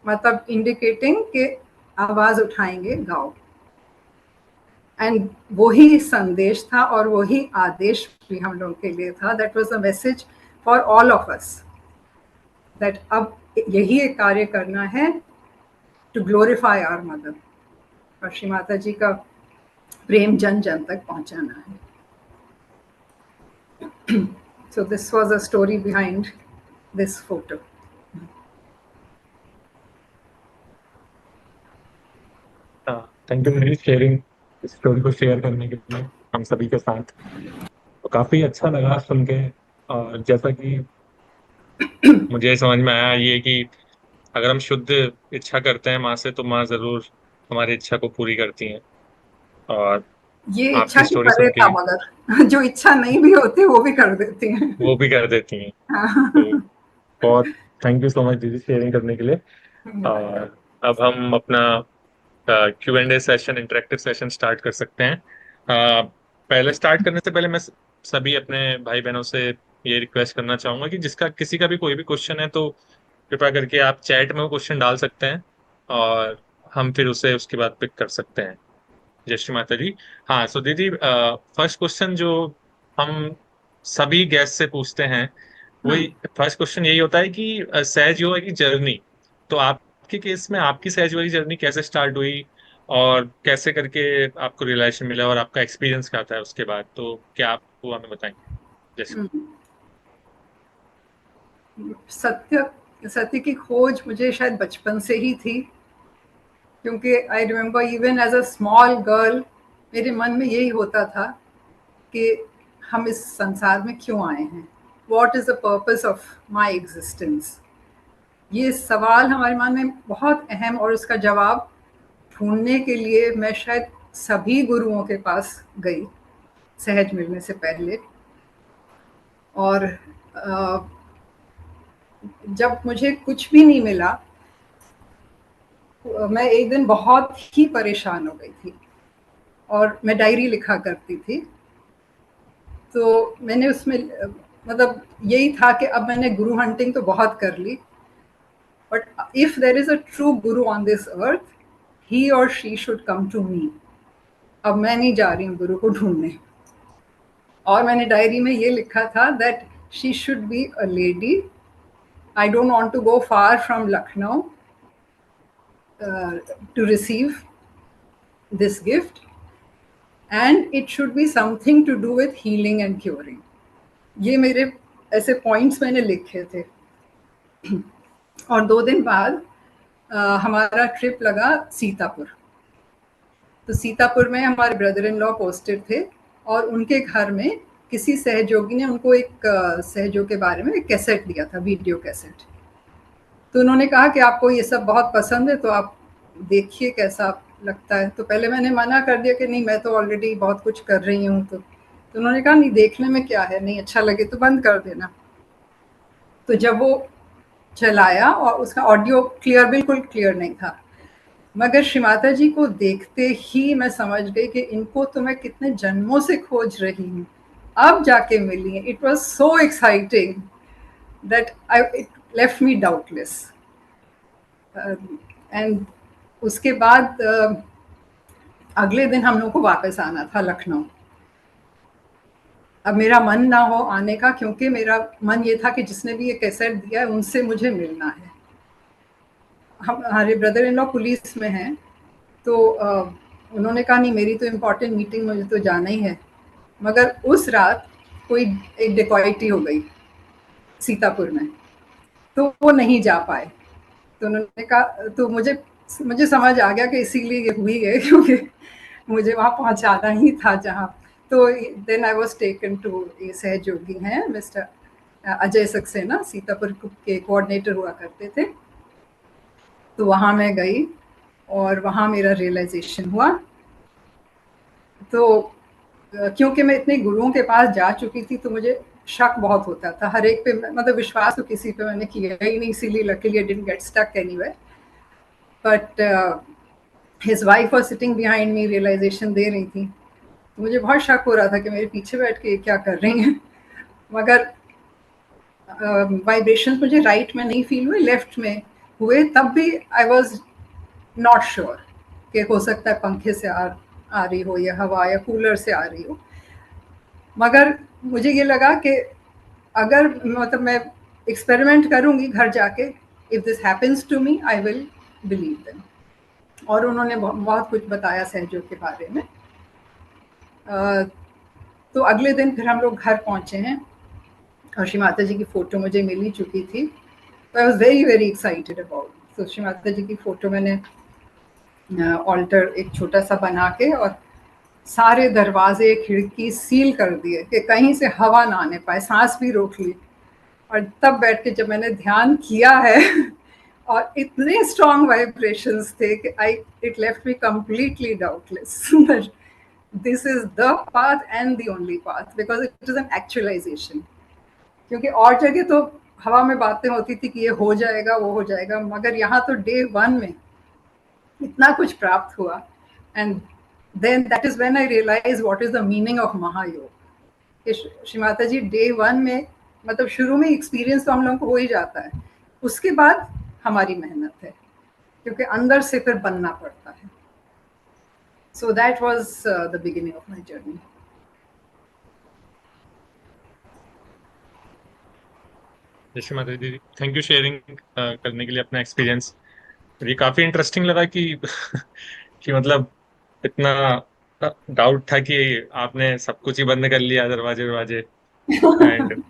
मतलब इंडिकेटिंग कि आवाज उठाएंगे, गाओ। एंड वही संदेश था और वही आदेश भी हम लोगों के लिए था। That was the message for all of us, that अब यही एक कार्य करना है टू ग्लोरीफाई आवर मदर, और श्री माता जी का प्रेम जन जन तक पहुंचाना है। So this was a story behind this photo. Thank you मेरी शेयरिंग, इस स्टोरी को शेयर करने के लिए हम सभी के साथ। तो काफी अच्छा लगा सुन के। और जैसा कि मुझे समझ में आया ये कि अगर हम शुद्ध इच्छा करते हैं माँ से, तो माँ जरूर हमारी इच्छा को पूरी करती हैं। और ये इच्छा आपकी की स्टोरी परे सुन था, के मगर जो इच्छा नहीं भी होती वो भी कर देती हैं। वो भी कर देती हैं। तो बहुत थैंक यू सो मच दीदी शेयरिंग करने के लिए। और अब हम अपना Q&A session, interactive session start कर सकते हैं। पहले स्टार्ट करने से पहले मैं सभी अपने भाई बहनों से ये रिक्वेस्ट करना चाहूंगा कि जिसका किसी का भी कोई भी क्वेश्चन है, तो कृपया करके आप चैट में वो क्वेश्चन डाल सकते हैं, और हम फिर उसे उसके बाद पिक कर सकते हैं। जय श्री माता जी। हाँ, सो दीदी, फर्स्ट क्वेश्चन जो हम सभी गेस्ट से पूछते हैं, वही फर्स्ट क्वेश्चन यही होता है कि सहज योगा की जर्नी। तो आपके केस में आपकी सहज योगा की जर्नी कैसे स्टार्ट हुई, और कैसे करके आपको रियलाइजेशन मिला, और आपका एक्सपीरियंस क्या था उसके बाद, तो क्या आप वो हमें बताएंगे? जैसे सत्य की खोज मुझे शायद बचपन से ही थी। क्योंकि I remember even as a small girl मेरे मन में यही होता था कि हम इस संसार में क्यों आए हैं, what is the purpose of my existence. ये सवाल हमारे मन में बहुत अहम, और उसका जवाब ढूंढने के लिए मैं शायद सभी गुरुओं के पास गई सहज मिलने से पहले। और जब मुझे कुछ भी नहीं मिला, मैं एक दिन बहुत ही परेशान हो गई थी और मैं डायरी लिखा करती थी। तो मैंने उसमें मतलब यही था कि अब मैंने गुरु हंटिंग तो बहुत कर ली, but if there is a true guru on this earth, he और she should come to me. अब मैं नहीं जा रही हूँ गुरु को ढूंढने। और मैंने डायरी में ये लिखा था that she should be a lady, I don't want to go far from Lucknow to receive this gift, and it should be something to do with healing and curing. ये मेरे ऐसे पॉइंट्स मैंने लिखे थे। और 2 दिन बाद हमारा ट्रिप लगा सीतापुर। तो सीतापुर में हमारे ब्रदर इन लॉ पोस्टेड थे, और उनके घर में किसी सहयोगी ने उनको एक सहयोग के बारे में एक कैसेट दिया था, वीडियो कैसेट। तो उन्होंने कहा कि आपको ये सब बहुत पसंद है तो आप देखिए कैसा लगता है। तो पहले मैंने मना कर दिया कि नहीं, मैं तो ऑलरेडी बहुत कुछ कर रही हूँ। तो उन्होंने कहा नहीं, देखने में क्या है, नहीं अच्छा लगे तो बंद कर देना। तो जब वो चलाया, और उसका ऑडियो क्लियर, बिल्कुल क्लियर नहीं था, मगर श्री माता जी को देखते ही मैं समझ गई कि इनको तो मैं कितने जन्मों से खोज रही हूँ, अब जाके मिली। It was so exciting that it left me doubtless. एंड उसके बाद अगले दिन हम लोग को वापस आना था लखनऊ। अब मेरा मन ना हो आने का, क्योंकि मेरा मन ये था कि जिसने भी ये कैसेट दिया है उनसे मुझे मिलना है। हमारे ब्रदर इन लॉ पुलिस में हैं, तो उन्होंने कहा नहीं, मेरी तो इम्पोर्टेंट मीटिंग, मुझे तो जाना ही है। मगर उस रात कोई एक डिकॉइटी हो गई सीतापुर में, तो वो नहीं जा पाए। तो उन्होंने कहा, तो मुझे समझ आ गया कि इसीलिए ये हुई है, क्योंकि मुझे वहाँ पहुँचाना ही था जहाँ। तो then I was taken to, ये सहयोगी हैं मिस्टर अजय सक्सेना, सीतापुर के कोऑर्डिनेटर हुआ करते थे। तो वहाँ मैं गई और वहाँ मेरा रियलाइजेशन हुआ। तो क्योंकि मैं इतने गुरुओं के पास जा चुकी थी, तो मुझे शक बहुत होता था हर एक पे, मतलब विश्वास तो किसी पे मैंने किया ही नहीं, इसीलिए luckily I didn't get stuck anywhere. But his wife was sitting behind me, realization दे रही थी। तो मुझे बहुत शक हो रहा था कि मेरे पीछे बैठ के क्या कर रही हैं। मगर वाइब्रेशंस मुझे राइट में नहीं फील हुए, लेफ्ट में हुए। तब भी आई वाज नॉट श्योर कि हो सकता है पंखे से आ रही हो, या हवा या कूलर से आ रही हो। मगर मुझे ये लगा कि अगर मतलब मैं एक्सपेरिमेंट करूँगी घर जाके, if this happens to me I will believe them. और उन्होंने बहुत कुछ बताया सहयोग के बारे में। तो अगले दिन फिर हम लोग घर पहुँचे हैं, और श्री माता जी की फ़ोटो मुझे मिल ही चुकी थी। तो आई was very very excited about. तो श्री माता जी की फ़ोटो मैंने ऑल्टर एक छोटा सा बना के, और सारे दरवाजे खिड़की सील कर दिए कि कहीं से हवा ना आने पाए, सांस भी रोक ली। और तब बैठ के जब मैंने ध्यान किया है और इतने स्ट्रॉन्ग वाइब्रेशंस थे कि it left me completely doubtless that this is the path and the only path, because it is an actualisation. क्योंकि और जगह तो हवा में बातें होती थी कि ये हो जाएगा, वो हो जाएगा, मगर यहाँ तो डे 1 में इतना कुछ प्राप्त हुआ। And then that is when I realized what is the meaning of Mahayog. Shri Mata ji day 1 में, मतलब शुरू में एक्सपीरियंस तो हम लोगों को हो ही जाता है, उसके बाद हमारी मेहनत है, क्योंकि अंदर से फिर बनना पड़ता है। So that was the beginning of my journey. Shri Mata दीदी, थैंक यू शेयरिंग करने के लिए अपना एक्सपीरियंस। ये काफी इंटरेस्टिंग लगा कि कि मतलब इतना डाउट था कि आपने सब कुछ ही बंद कर लिया, दरवाजे दरवाजे। एंड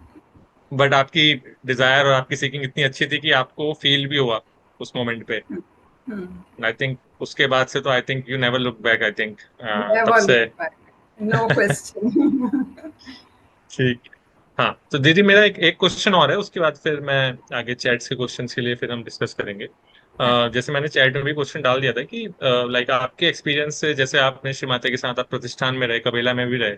बट आपकी डिजायर और आपकी सीकिंग इतनी अच्छी थी कि आपको फील भी हुआ उस मोमेंट पे आई थिंक उसके बाद से तो I think you never look back, I think तब नेवर से। Look back, no question. ठीक। हाँ, तो दीदी मेरा एक एक क्वेश्चन और है, उसके बाद फिर मैं आगे चैट्स के क्वेश्चंस के लिए फिर हम डिस्कस करेंगे। जैसे मैंने चैट में भी क्वेश्चन डाल दिया था कि लाइक आपके एक्सपीरियंस से, जैसे आपने श्री माता के साथ आप प्रतिष्ठान में रहे, कबीला में भी रहे,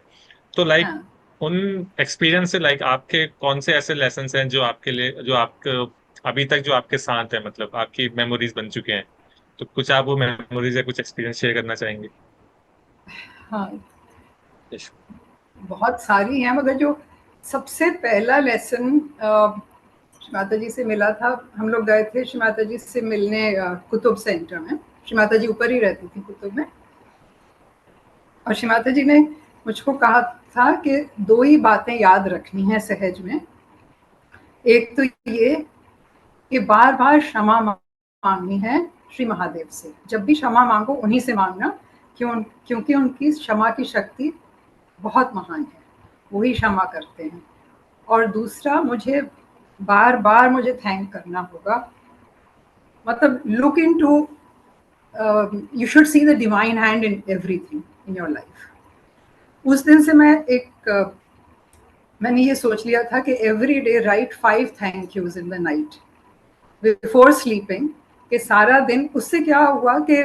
तो लाइक हाँ, उन एक्सपीरियंस से लाइक आपके कौन से ऐसे लेसन्स हैं जो आपके लिए, जो आपके अभी तक जो आपके साथ है, मतलब आपकी मेमोरीज बन चुके हैं, तो कुछ आप वो मेमोरीज या कुछ एक्सपीरियंस शेयर करना चाहेंगे? हाँ, यस। बहुत सारी हैं, मगर जो सबसे पहला लेसन श्री माता जी से मिला था, हम लोग गए थे श्री माता जी से मिलने कुतुब सेंटर में। श्री माता जी ऊपर ही रहती थी कुतुब में, और श्री माता जी ने मुझको कहा था कि 2 ही बातें याद रखनी है सहज में। एक तो ये कि बार बार क्षमा मांगनी है श्री महादेव से, जब भी क्षमा मांगो उन्हीं से मांगना, क्योंकि उनकी क्षमा की शक्ति बहुत महान है, वही क्षमा करते हैं। और दूसरा, मुझे बार बार मुझे थैंक करना होगा, मतलब look in to, you should see the divine hand in everything in your life. उस दिन से मैंने ये सोच लिया था कि every day write 5 thank yous in the night before sleeping, कि सारा दिन। उससे क्या हुआ कि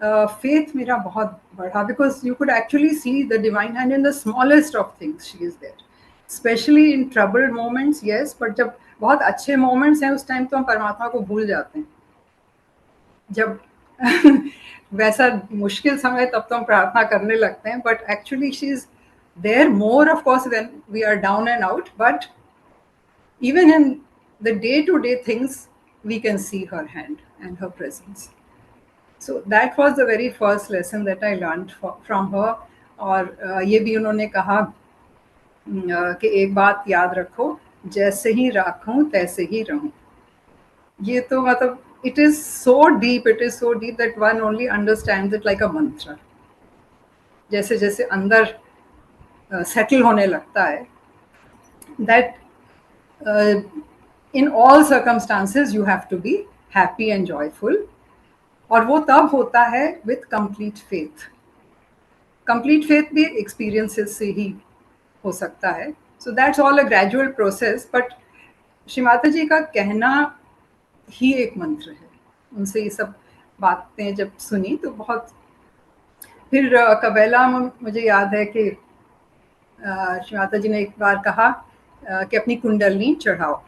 फेथ मेरा बहुत बढ़ा, because you could actually see the divine hand in the smallest of things, she is there, specially in troubled moments, yes, but जब बहुत अच्छे मोमेंट्स हैं उस टाइम तो हम परमात्मा को भूल जाते हैं। जब वैसा मुश्किल समय तब तो हम प्रार्थना करने लगते हैं, but actually she is there more of course when we are down and out, but even in the day-to-day things we can see her hand and her presence. So that was the very first lesson that I learned from her. और ये भी उन्होंने कहा कि एक बात याद रखो, जैसे ही राखूं तैसे ही रहूं। ये तो मतलब it is so deep that one only understands it like a mantra. जैसे जैसे अंदर सेटल होने लगता है, that in all circumstances you have to be happy and joyful, और वो तब होता है with complete faith. complete faith भी experiences से ही हो सकता है, so that's all a gradual process, but Shri Mata जी का कहना ही एक मंत्र है। उनसे ये सब बातें जब सुनी तो बहुत, फिर कबैला में मुझे याद है कि श्री माता जी ने एक बार कहा कि अपनी कुंडलनी चढ़ाओ,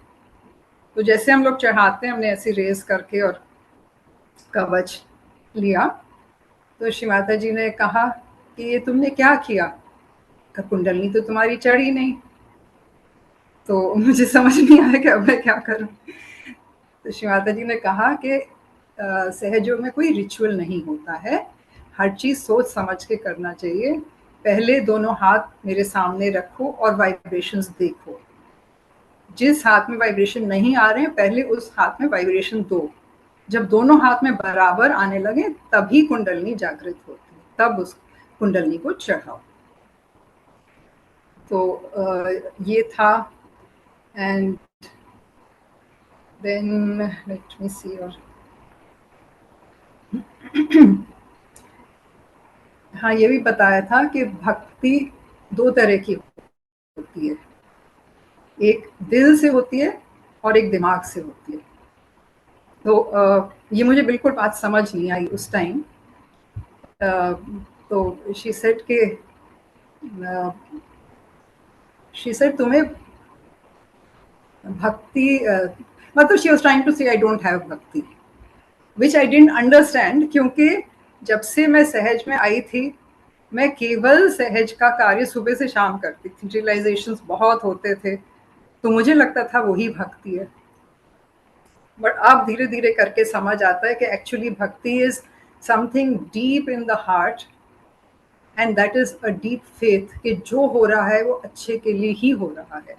तो जैसे हम लोग चढ़ाते हैं, हमने ऐसे रेस करके और कवच लिया, तो श्री माता जी ने कहा कि ये तुमने क्या किया, कुंडलनी तो तुम्हारी चढ़ी नहीं। तो मुझे समझ नहीं आया कि अब मैं क्या करूं। तो श्री माता जी ने कहा कि सहजयोग में कोई रिचुअल नहीं होता है, हर चीज सोच समझ के करना चाहिए। पहले दोनों हाथ मेरे सामने रखो और वाइब्रेशंस देखो, जिस हाथ में वाइब्रेशन नहीं आ रहे हैं पहले उस हाथ में वाइब्रेशन दो, जब दोनों हाथ में बराबर आने लगे तभी कुंडलनी जागृत होती है, तब उस कुंडलनी को चढ़ाओ। तो ये था। एंड देन लेट मी सी, और हाँ, ये भी बताया था कि भक्ति 2 तरह की होती है, एक दिल से होती है और एक दिमाग से होती है। तो ये मुझे बिल्कुल बात समझ नहीं आई उस टाइम। तो शी सेड तुम्हें भक्ति, मतलब शी वाज ट्राइंग टू से आई डोंट हैव भक्ति, विच आई डिडंट अंडरस्टैंड, क्योंकि जब से मैं सहज में आई थी मैं केवल सहज का कार्य सुबह से शाम करती थी, रियलाइजेशंस बहुत होते थे, तो मुझे लगता था वही भक्ति है। बट अब धीरे धीरे करके समझ आता है कि एक्चुअली भक्ति is something deep in the heart, and that is a deep faith कि जो हो रहा है वो अच्छे के लिए ही हो रहा है।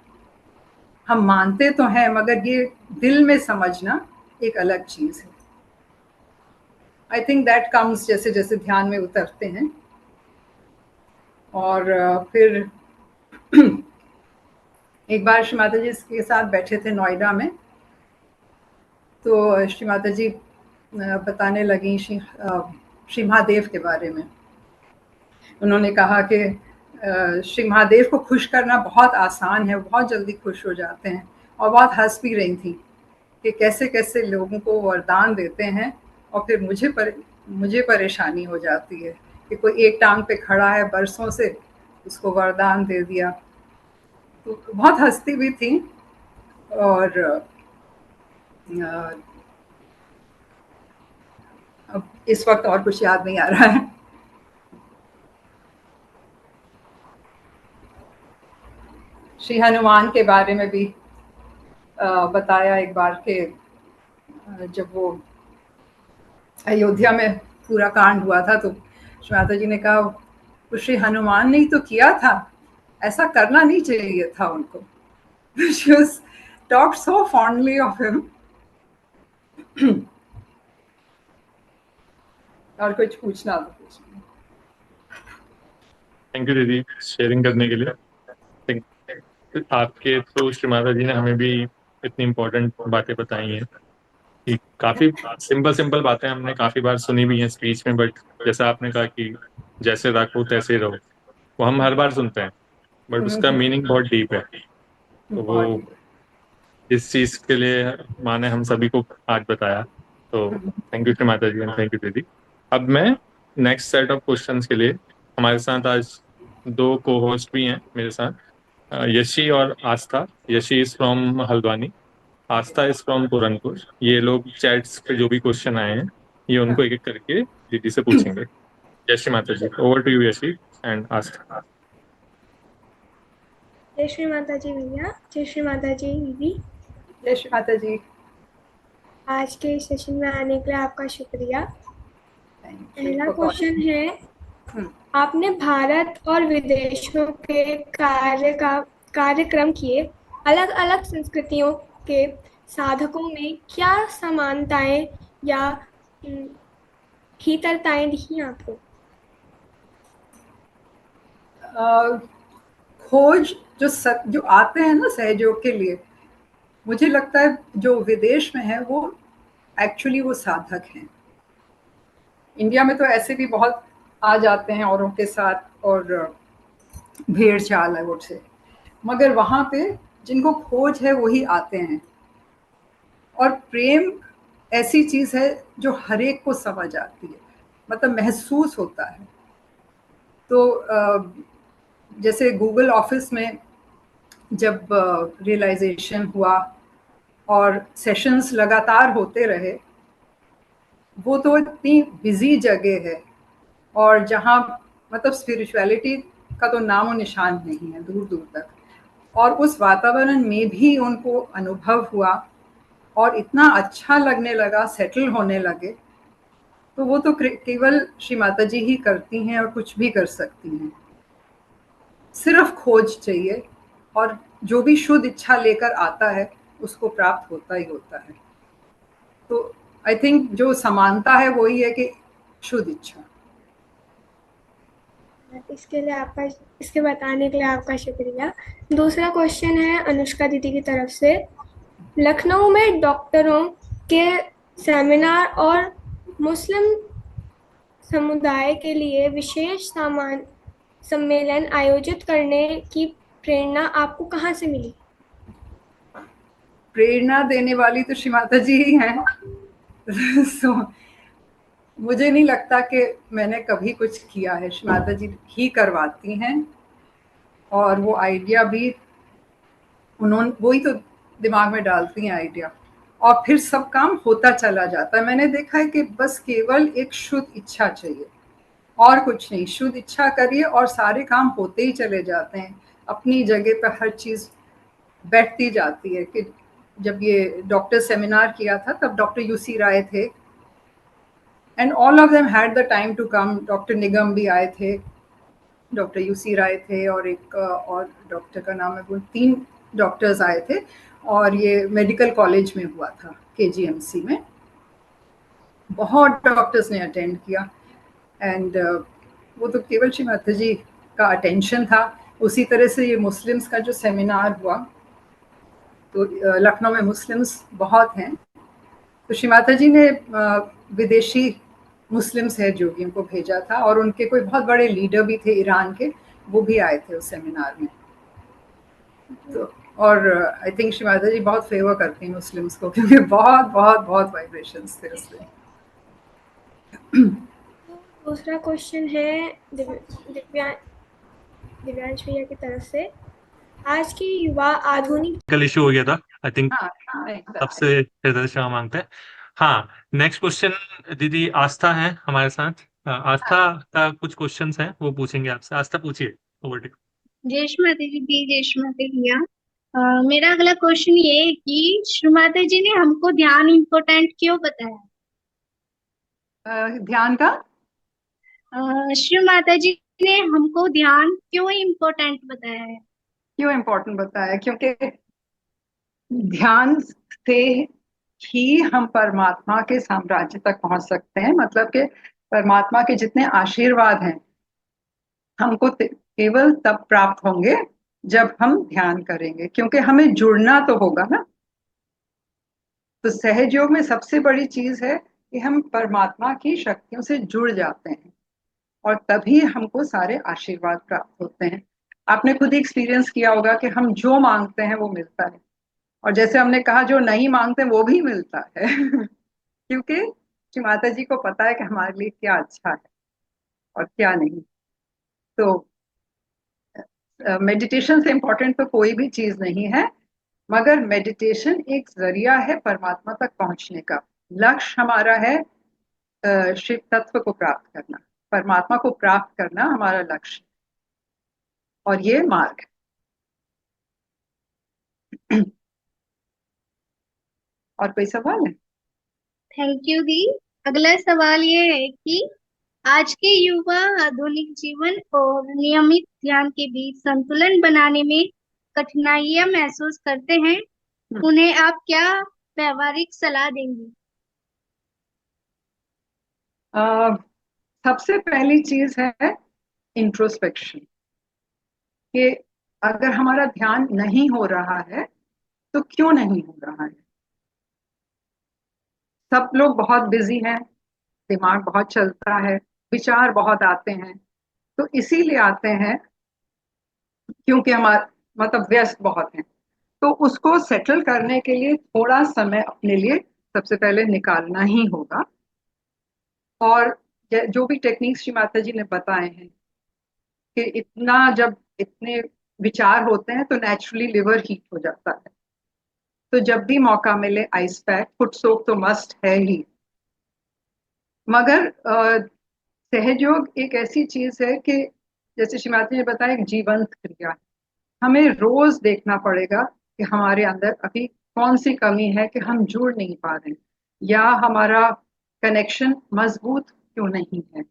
हम मानते तो हैं मगर ये दिल में समझना एक अलग चीज है। आई थिंक दैट कम्स जैसे जैसे ध्यान में उतरते हैं। और फिर एक बार श्री माता जी के साथ बैठे थे नोएडा में, तो श्री माता जी बताने लगी श्री महादेव के बारे में। उन्होंने कहा कि श्री महादेव को खुश करना बहुत आसान है, बहुत जल्दी खुश हो जाते हैं, और बहुत हंस भी रही थी कि कैसे कैसे लोगों को वरदान देते हैं और फिर मुझे परेशानी हो जाती है कि कोई एक टांग पे खड़ा है बरसों से, उसको वरदान दे दिया। तो बहुत हंसती भी थी। और अब इस वक्त और कुछ याद नहीं आ रहा है। श्री हनुमान के बारे में भी बताया एक बार के जब वो अयोध्या में पूरा कांड हुआ था तो श्री माता जी ने कहा वो श्री हनुमान ने ही तो किया था, ऐसा करना नहीं चाहिए था उनको। She was talked so fondly of him. और कुछ पूछना तो पूछना। थैंक यू दीदी शेयरिंग करने के लिए। आपके थ्रू श्री माता जी ने हमें भी इतनी इम्पोर्टेंट बातें बताई हैं कि काफ़ी सिंपल बातें हमने काफ़ी बार सुनी भी हैं स्पीच में, बट जैसा आपने कहा कि जैसे रखो तैसे रहो, वो हम हर बार सुनते हैं, बट उसका मीनिंग बहुत डीप है। तो वो इस चीज़ के लिए माँ ने हम सभी को आज बताया। तो thank you Shri Mata ji and thank you दीदी। अब मैं नेक्स्ट सेट ऑफ क्वेश्चंस के लिए, हमारे साथ आज 2 को होस्ट भी हैं मेरे साथ, यशी और Astha. Yashi is from Haldwani, Astha is from Puranpur. ये लोग चैट्स पे जो भी क्वेश्चन आए हैं ये उनको एक एक करके दीदी से पूछेंगे। जय Shri Mata ji, over to you Yashi and Astha. जय श्री माता जी भैया, जय श्री माता जी दीदी। जय श्री माता जी। आज के सेशन में आने के लिए आपका शुक्रिया। पहला क्वेश्चन है, आपने भारत और विदेशों के कार्यक्रम किए, अलग अलग संस्कृतियों के साधकों में क्या समानताएं या भीतरताएं दिखी आपको? खोज जो आते हैं ना सहयोग के लिए, मुझे लगता है जो विदेश में है वो एक्चुअली वो साधक हैं। इंडिया में तो ऐसे भी बहुत आ जाते हैं औरों के साथ और भेड़ चाल है वो से, मगर वहाँ पे जिनको खोज है वही आते हैं। और प्रेम ऐसी चीज़ है जो हर एक को समझ आती है, मतलब महसूस होता है। तो जैसे गूगल ऑफिस में जब रियलाइजेशन हुआ और सेशंस लगातार होते रहे, वो तो इतनी बिजी जगह है और जहाँ मतलब स्पिरिचुअलिटी का तो नामो निशान नहीं है दूर दूर तक, और उस वातावरण में भी उनको अनुभव हुआ और इतना अच्छा लगने लगा, सेटल होने लगे। तो वो तो केवल श्री माता जी ही करती हैं और कुछ भी कर सकती हैं। सिर्फ खोज चाहिए और जो भी शुद्ध इच्छा लेकर आता है उसको प्राप्त होता ही होता है। तो आई थिंक जो समानता है वही है कि शुद्ध इच्छा। इसके बताने के लिए आपका शुक्रिया। दूसरा क्वेश्चन है अनुष्का दीदी की तरफ से, लखनऊ में डॉक्टरों के सेमिनार और मुस्लिम समुदाय के लिए विशेष सम्मेलन आयोजित करने की प्रेरणा आपको कहाँ से मिली? प्रेरणा देने वाली तो श्री माता जी ही हैं। सो मुझे नहीं लगता कि मैंने कभी कुछ किया है, श्री माता जी ही करवाती हैं और वो आइडिया भी वही तो दिमाग में डालती हैं आइडिया, और फिर सब काम होता चला जाता है। मैंने देखा है कि बस केवल एक शुद्ध इच्छा चाहिए और कुछ नहीं। शुद्ध इच्छा करिए और सारे काम होते ही चले जाते हैं, अपनी जगह पर हर चीज़ बैठती जाती है। कि जब ये डॉक्टर सेमिनार किया था तब डॉक्टर यूसी राय थे and all of them had the time to come. Doctor Nigam भी आए थे, डॉक्टर यूसी राय थे और एक और डॉक्टर का नाम है वो, 3 डॉक्टर्स आए थे और ये मेडिकल कॉलेज में हुआ था केजीएमसी में। बहुत डॉक्टर्स ने अटेंड किया एंड वो तो केवल श्री माता जी का अटेंशन था। उसी तरह से ये मुस्लिम्स का जो सेमिनार हुआ, तो लखनऊ में मुस्लिम्स बहुत हैं, तो श्री माता जी ने विदेशी मुस्लिम सहयोगियों को भेजा था और उनके कोई बहुत बड़े लीडर भी थे ईरान के, वो भी आए थे उस सेमिनार में। तो और आई थिंक श्री माता जी बहुत फेवर करती हैं मुस्लिम्स को, क्योंकि बहुत बहुत बहुत वाइब्रेशंस थे उसमें। दूसरा क्वेश्चन है दिव्यांश भैया की तरफ से। आज की युवा आधुनिक कल इशू हो गया था, आई थिंक हाँ, exactly. सबसे हृदय क्षमा मांगते हैं। हाँ, नेक्स्ट क्वेश्चन दीदी आस्था है हमारे साथ। आस्था का कुछ क्वेश्चंस हैं, वो पूछेंगे आपसे। आस्था पूछिए, ओवर टू। जय श्री माता दीदी, जय श्री माता भैया। मेरा अगला क्वेश्चन ये है कि श्री माता जी ने हमको ध्यान इम्पोर्टेंट क्यों बताया? ध्यान का श्री माता जी ने हमको ध्यान क्यों इम्पोर्टेंट बताया है? क्यों इम्पोर्टेंट बताया? क्योंकि ध्यान से ही हम परमात्मा के साम्राज्य तक पहुंच सकते हैं। मतलब कि परमात्मा के जितने आशीर्वाद हैं हमको केवल तब प्राप्त होंगे जब हम ध्यान करेंगे, क्योंकि हमें जुड़ना तो होगा ना। तो सहज योग में सबसे बड़ी चीज है कि हम परमात्मा की शक्तियों से जुड़ जाते हैं और तभी हमको सारे आशीर्वाद प्राप्त होते हैं। आपने खुद एक्सपीरियंस किया होगा कि हम जो मांगते हैं वो मिलता है, और जैसे हमने कहा जो नहीं मांगते वो भी मिलता है क्योंकि श्री माता जी को पता है कि हमारे लिए क्या अच्छा है और क्या नहीं। तो मेडिटेशन से इम्पोर्टेंट तो कोई भी चीज नहीं है, मगर मेडिटेशन एक जरिया है परमात्मा तक पहुंचने का। लक्ष्य हमारा है शिव तत्व को प्राप्त करना, परमात्मा को प्राप्त करना हमारा लक्ष्य, और ये मार्ग है। और कोई सवाल है? थैंक यू दी। अगला सवाल ये है कि आज के युवा आधुनिक जीवन और नियमित ध्यान के बीच संतुलन बनाने में कठिनाइयां महसूस करते हैं, उन्हें आप क्या व्यवहारिक सलाह देंगे? सबसे पहली चीज है इंट्रोस्पेक्शन, कि अगर हमारा ध्यान नहीं हो रहा है तो क्यों नहीं हो रहा है। सब लोग बहुत बिजी हैं, दिमाग बहुत चलता है, विचार बहुत आते हैं, तो इसीलिए आते हैं क्योंकि हमारे मतलब व्यस्त बहुत हैं। तो उसको सेटल करने के लिए थोड़ा समय अपने लिए सबसे पहले निकालना ही होगा। और जो भी टेक्निक्स श्री माता जी ने बताए हैं कि इतना जब इतने विचार होते हैं तो नेचुरली लिवर हीट हो जाता है, तो जब भी मौका मिले आइस पैक फुट सोक तो मस्ट है ही। मगर सहयोग एक ऐसी चीज है कि जैसे श्री माता जी ने बताया एक जीवंत क्रिया है। हमें रोज देखना पड़ेगा कि हमारे अंदर अभी कौन सी कमी है कि हम जुड़ नहीं पा रहे हैं, या हमारा कनेक्शन मजबूत क्यों नहीं है।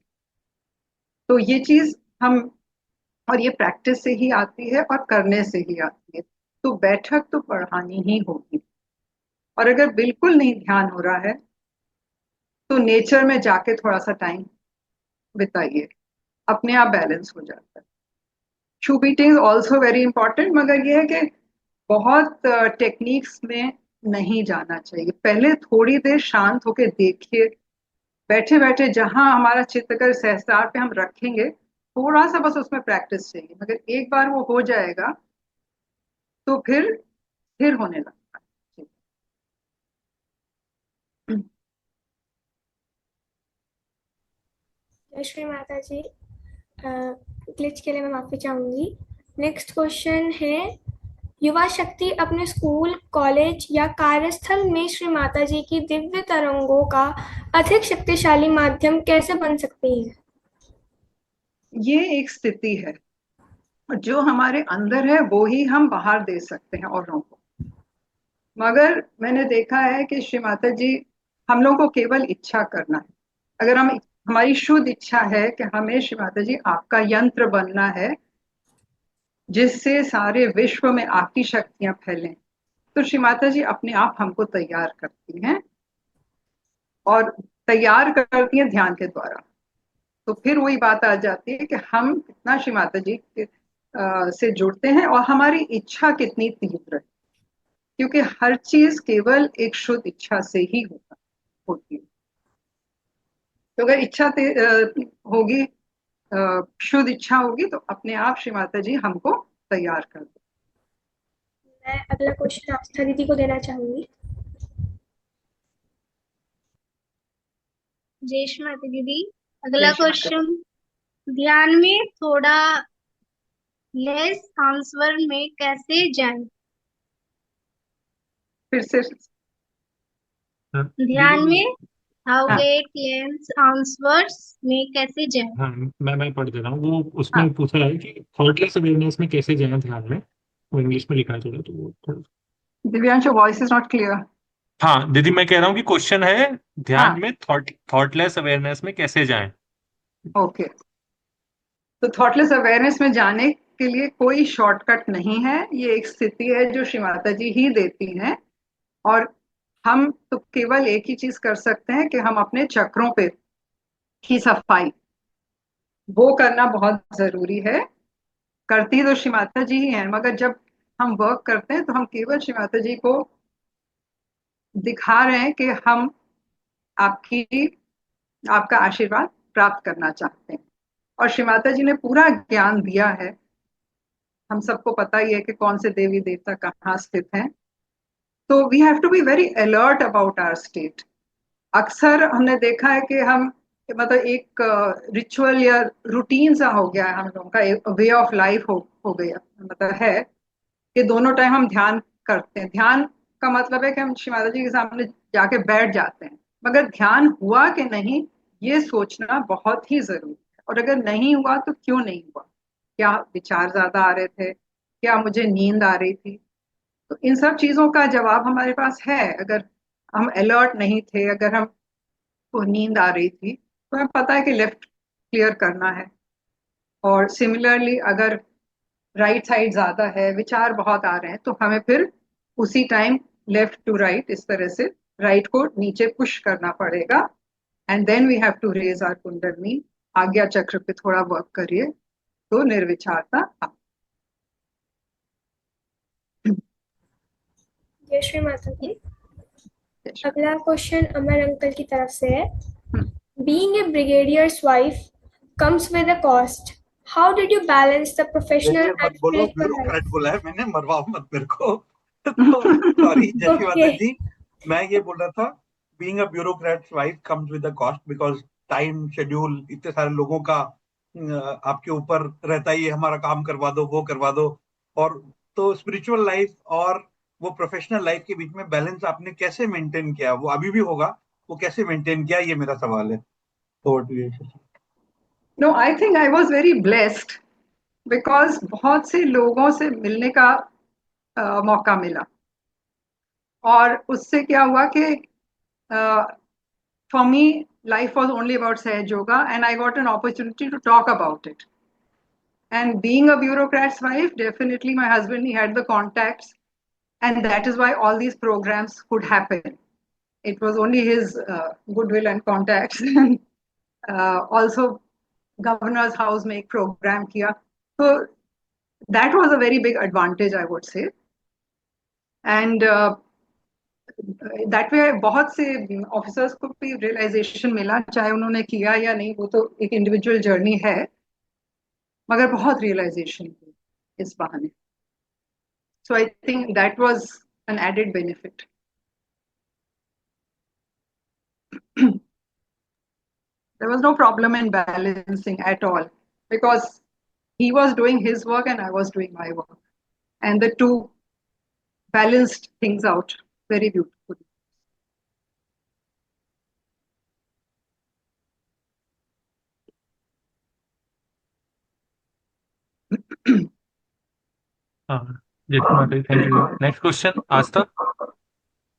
तो ये चीज हम, और ये प्रैक्टिस से ही आती है और करने से ही आती है। तो बैठक तो पढ़ानी ही होगी, और अगर बिल्कुल नहीं ध्यान हो रहा है तो नेचर में जाके थोड़ा सा टाइम बिताइए, अपने आप बैलेंस हो जाता है। शू बीटिंग ऑल्सो वेरी इंपॉर्टेंट, मगर ये है कि बहुत टेक्निक्स में नहीं जाना चाहिए। पहले थोड़ी देर शांत होके देखिए, बैठे बैठे जहां हमारा चित्त अगर सहस्त्रार पे हम रखेंगे, थोड़ा सा बस उसमें प्रैक्टिस चाहिए, मगर एक बार वो हो जाएगा तो फिर स्थिर होने लगता है। जय श्री माता जी। ग्लिच के लिए मैं माफी चाहूंगी। नेक्स्ट क्वेश्चन है, युवा शक्ति अपने स्कूल, कॉलेज या कार्यस्थल में श्री माता जी की दिव्य तरंगों का अधिक शक्तिशाली माध्यम कैसे बन सकती है? ये एक स्थिति है, जो हमारे अंदर है वो ही हम बाहर दे सकते हैं औरों को। मगर मैंने देखा है कि श्री माता जी, हम लोग को केवल इच्छा करना है। अगर हम, हमारी शुद्ध इच्छा है कि हमें श्री माता जी आपका यंत्र बनना है जिससे सारे विश्व में आपकी शक्तियां फैलें, तो श्री माता जी अपने आप हमको तैयार करती हैं, और तैयार करती हैं ध्यान के द्वारा। तो फिर वही बात आ जाती है कि हम कितना श्री माता जी से जुड़ते हैं और हमारी इच्छा कितनी तीव्र है, क्योंकि हर चीज केवल एक शुद्ध इच्छा से ही होती है। तो अगर इच्छा होगी, शुद्ध इच्छा होगी, तो अपने आप श्री माता जी हमको तैयार कर दो। मैं अगला क्वेश्चन आस्था दीदी को देना चाहूंगी। जय श्री माता दीदी। अगला जय श्री माता दी। क्वेश्चन, ध्यान में थोड़ा लेस आंसर में कैसे जाएं? फिर से। हाँ, ध्यान दीदी। में हाउ हाँ गेट लेंस आंसर्स में कैसे जाएं? हाँ, मैं पढ़ दे रहा हूँ। वो हाँ। उसमें पूछा है कि थॉटलेस अवेयरनेस में कैसे जाएं ध्यान में। वो इंग्लिश में लिखा है थोड़ा, तो वो थोड़ा। Divyansh, voice is not clear. हाँ दीदी, मैं कह रहा हूँ कि क्वेश्चन है ध्यान हाँ। में थॉटलेस अवेयरनेस में कैसे जाएं। ओके। तो थॉटलेस अवेयरनेस में जाने के लिए कोई शॉर्टकट नहीं है। ये एक स्थिति है जो श्री माता जी ही देती हैं। और हम तो केवल एक ही चीज कर सकते हैं कि हम अपने चक्रों पे की सफाई, वो करना बहुत जरूरी है। करती तो श्री माता जी ही हैं, मगर जब हम वर्क करते हैं तो हम केवल श्री माता जी को दिखा रहे हैं कि हम आपकी आपका आशीर्वाद प्राप्त करना चाहते हैं। और श्री माता जी ने पूरा ज्ञान दिया है। हम सबको पता ही है कि कौन से देवी देवता कहाँ स्थित हैं। तो we have to be very alert about our state. अक्सर हमने देखा है कि हम, मतलब एक रिचुअल या रूटीन सा हो गया है हम लोगों का, एक वे ऑफ लाइफ हो गया, मतलब है कि दोनों टाइम हम ध्यान करते हैं। ध्यान का मतलब है कि हम श्री माता जी के सामने जाके बैठ जाते हैं, मगर ध्यान हुआ कि नहीं, ये सोचना बहुत ही जरूरी है। और अगर नहीं हुआ तो क्यों नहीं हुआ? क्या विचार ज्यादा आ रहे थे? क्या मुझे नींद आ रही थी? तो इन सब चीजों का जवाब हमारे पास है। अगर हम अलर्ट नहीं थे, अगर हम को नींद आ रही थी, तो हमें पता है कि लेफ्ट क्लियर करना है। और सिमिलरली अगर राइट साइड ज्यादा है, विचार बहुत आ रहे हैं, तो हमें फिर उसी टाइम लेफ्ट टू राइट, इस तरह से राइट को नीचे पुश करना पड़ेगा। And then we have to raise our kundalini. Agya chakra पे थोड़ा वर्क करिए तो निर्विचारता जय श्री माता दी। अगला क्वेश्चन अमर अंकल की तरफ से है। Being a brigadier's wife comes with a cost. How did you balance the professional brigadier मत and बोलो, spiritual ब्यूरोक्रेट life? बोला है मैंने, मरवाओ मत मेरे को। तो सॉरी जयश्री माता Okay. जी, मैं ये बोल रहा था, being a bureaucrats wife comes with a cost, because time schedule इतने सारे लोगों का आपके ऊपर रहता ही है, हमारा काम करवा दो, वो करवा दो। और तो स्पिरिचुअल लाइफ और वो प्रोफेशनल लाइफ के बीच में बैलेंस आपने कैसे मेंटेन किया? वो अभी भी होगा, वो कैसे मेंटेन किया, ये मेरा सवाल है। तो no, I think I was very blessed, because बहुत से लोगों से मिलने का मौका मिला। और उससे क्या हुआ कि for me, life was only about Sahaj Yoga, and I got an opportunity to talk about it. And being a bureaucrat's wife, definitely my husband, he had the contacts, and that is why all these programs could happen. It was only his goodwill and contacts. And also, governor's house make program kiya. So that was a very big advantage, I would say. And that way बहुत से officers को भी realisation मिला, चाहे उन्होंने किया या नहीं, वो तो एक इंडिविजुअल जर्नी है, मगर बहुत रियलाइजेशन हुई इस बहाने। So I think that was an added benefit. There was no problem in balancing at all, because he was doing his work and I was doing my work, and the two balanced things out very beautifully. हाँ, जय Mata Di, thank you. Next question Astha.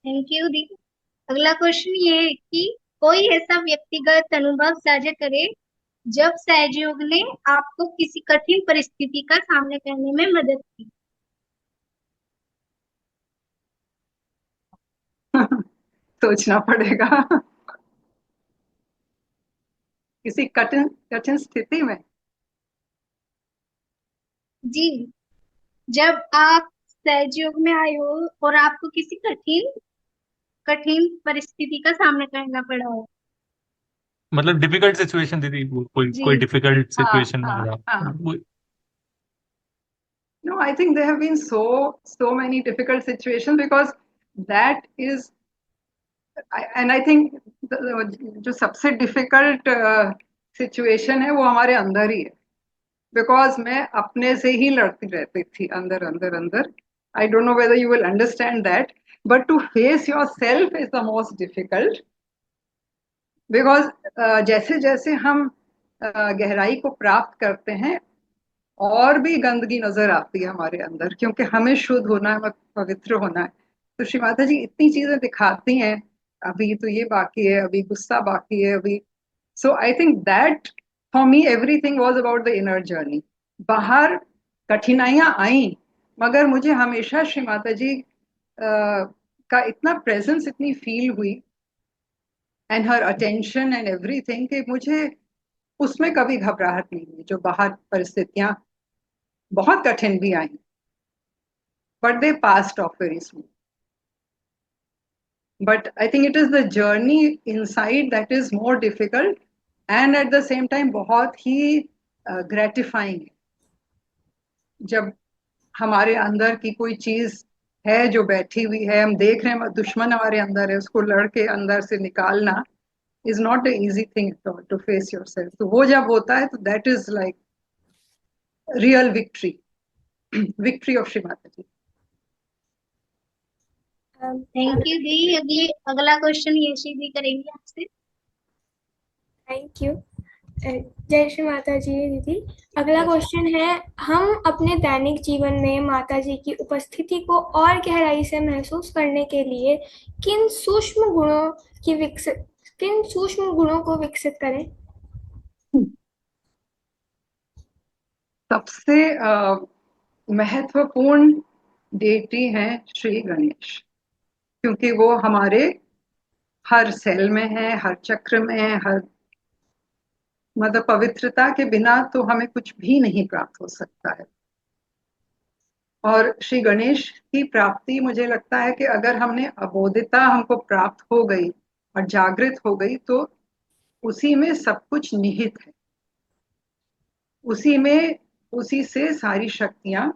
Thank you दी। अगला question ये है कि कोई ऐसा व्यक्तिगत अनुभव साझा करे जब सहयोग ने आपको किसी कठिन परिस्थिति का सामना करने में मदद की। सोचना पड़ेगा। किसी कठिन कठिन स्थिति में? जी, जब आप सहयोग में आए हो और आपको किसी कठिन कठिन परिस्थिति का सामना करना पड़ा हो। मतलब डिफिकल्ट सिचुएशन दीदी, कोई जी कोई डिफिकल्ट हाँ सिचुएशन में हाँ आ हाँ रहा वो। No, I think there have been so many difficult situations because that is, and I think जो सबसे difficult situation है वो हमारे अंदर ही है, because मैं अपने से ही लड़ती रहती थी अंदर अंदर अंदर. I don't know whether you will understand that, but to face yourself is the most difficult, because जैसे जैसे हम गहराई को प्राप्त करते हैं और भी गंदगी नजर आती है हमारे अंदर, क्योंकि हमें शुद्ध होना है, हमें पवित्र होना है. तो श्री माता जी इतनी चीजें दिखाती हैं, अभी तो ये बाकी है, अभी गुस्सा बाकी है, अभी. So I think that for me everything was about the inner journey. बाहर कठिनाइयां आई, मगर मुझे हमेशा श्री माता जी का इतना प्रेजेंस, इतनी फील हुई, and her attention and everything, कि मुझे उसमें कभी घबराहट नहीं हुई. जो बाहर परिस्थितियां बहुत कठिन भी आई, but they passed off very smooth. But I think it is the journey inside that is more difficult, and at the same time बहुत ही gratifying है. जब हमारे अंदर की कोई चीज है जो बैठी हुई है, हम देख रहे हैं दुश्मन हमारे अंदर है, उसको लड़के अंदर से निकालना is not an easy thing at all to face yourself. तो वो जब होता है तो that is like real victory, victory of Shri Mata Ji. Thank you दी। अगला क्वेश्चन यशी दी करेंगे आपसे। Thank you. जय श्री माता जी दीदी। अगला क्वेश्चन है, हम अपने दैनिक जीवन में माता जी की उपस्थिति को और गहराई से महसूस करने के लिए किन सूक्ष्म गुणों को विकसित करें? सबसे महत्वपूर्ण डेटी हैं श्री गणेश, क्योंकि वो हमारे हर सेल में है, हर चक्र में है, हर मतलब पवित्रता के बिना तो हमें कुछ भी नहीं प्राप्त हो सकता है. और श्री गणेश की प्राप्ति, मुझे लगता है कि अगर हमने अबोधिता हमको प्राप्त हो गई और जागृत हो गई, तो उसी में सब कुछ निहित है. उसी से सारी शक्तियां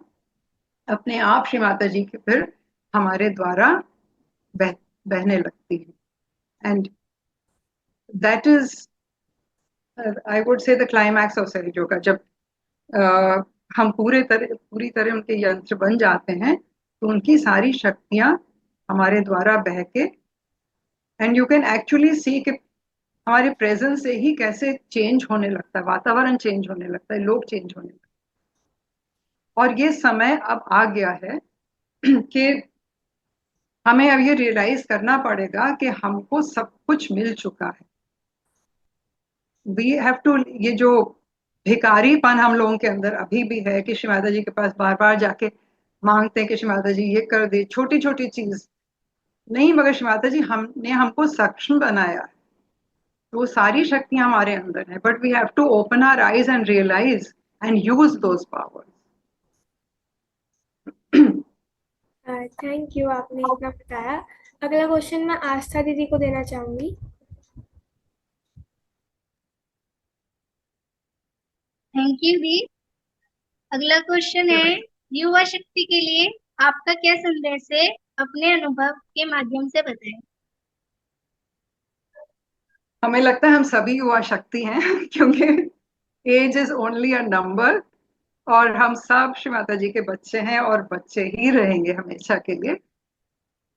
अपने आप श्री माता जी के फिर हमारे द्वारा बहने लगती है. And that is, I would से, द क्लाइमैक्स ऑफ सहज योगा. जब हम पूरी तरह उनके यंत्र बन जाते हैं, तो उनकी सारी शक्तियां हमारे द्वारा बह के, and you can actually see कि हमारे प्रेजेंस से ही कैसे चेंज होने लगता है, वातावरण चेंज होने लगता है, लोग चेंज होने लगते हैं. और ये समय अब आ गया है कि हमें अब ये रियलाइज करना पड़ेगा कि हमको सब कुछ मिल चुका है. वी हैव टू, ये जो भिखारीपन हम लोगों के अंदर अभी भी है कि श्री माता जी के पास बार बार जाके मांगते हैं कि श्री माता जी ये कर दे, छोटी छोटी चीज नहीं, मगर श्री माता जी हमने हमको सक्षम बनाया है, तो वो सारी शक्तियां हमारे अंदर है. But we have to open our eyes and realise and use those powers. Thank you, आपने इतना बताया। अगला क्वेश्चन मैं आस्था दीदी को देना चाहूंगी। थैंक यू दी। अगला क्वेश्चन है, युवा शक्ति के लिए आपका क्या संदेश है? अपने अनुभव के माध्यम से बताएं। हमें लगता है हम सभी युवा शक्ति हैं क्योंकि age is only a number, और हम सब श्री माता जी के बच्चे हैं और बच्चे ही रहेंगे हमेशा के लिए.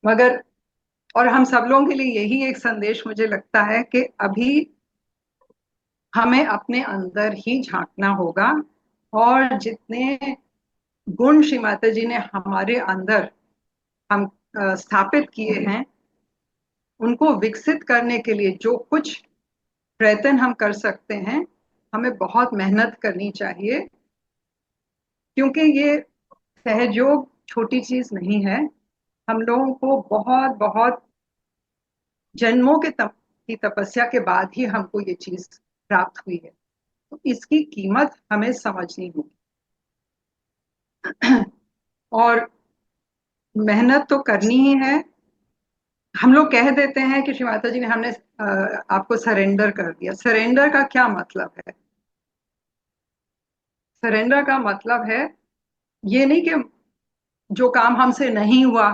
मगर और हम सब लोगों के लिए यही एक संदेश मुझे लगता है कि अभी हमें अपने अंदर ही झांकना होगा, और जितने गुण श्री माता जी ने हमारे अंदर हम स्थापित किए हैं, उनको विकसित करने के लिए जो कुछ प्रयत्न हम कर सकते हैं, हमें बहुत मेहनत करनी चाहिए, क्योंकि ये सहयोग छोटी चीज नहीं है. हम लोगों को बहुत बहुत जन्मों की तपस्या के बाद ही हमको ये चीज प्राप्त हुई है, तो इसकी कीमत हमें समझनी होगी. और मेहनत तो करनी ही है, हम लोग कह देते हैं कि श्री माता जी ने हमने आपको सरेंडर कर दिया। सरेंडर का क्या मतलब है? सरेंडर का मतलब है ये नहीं कि जो काम हमसे नहीं हुआ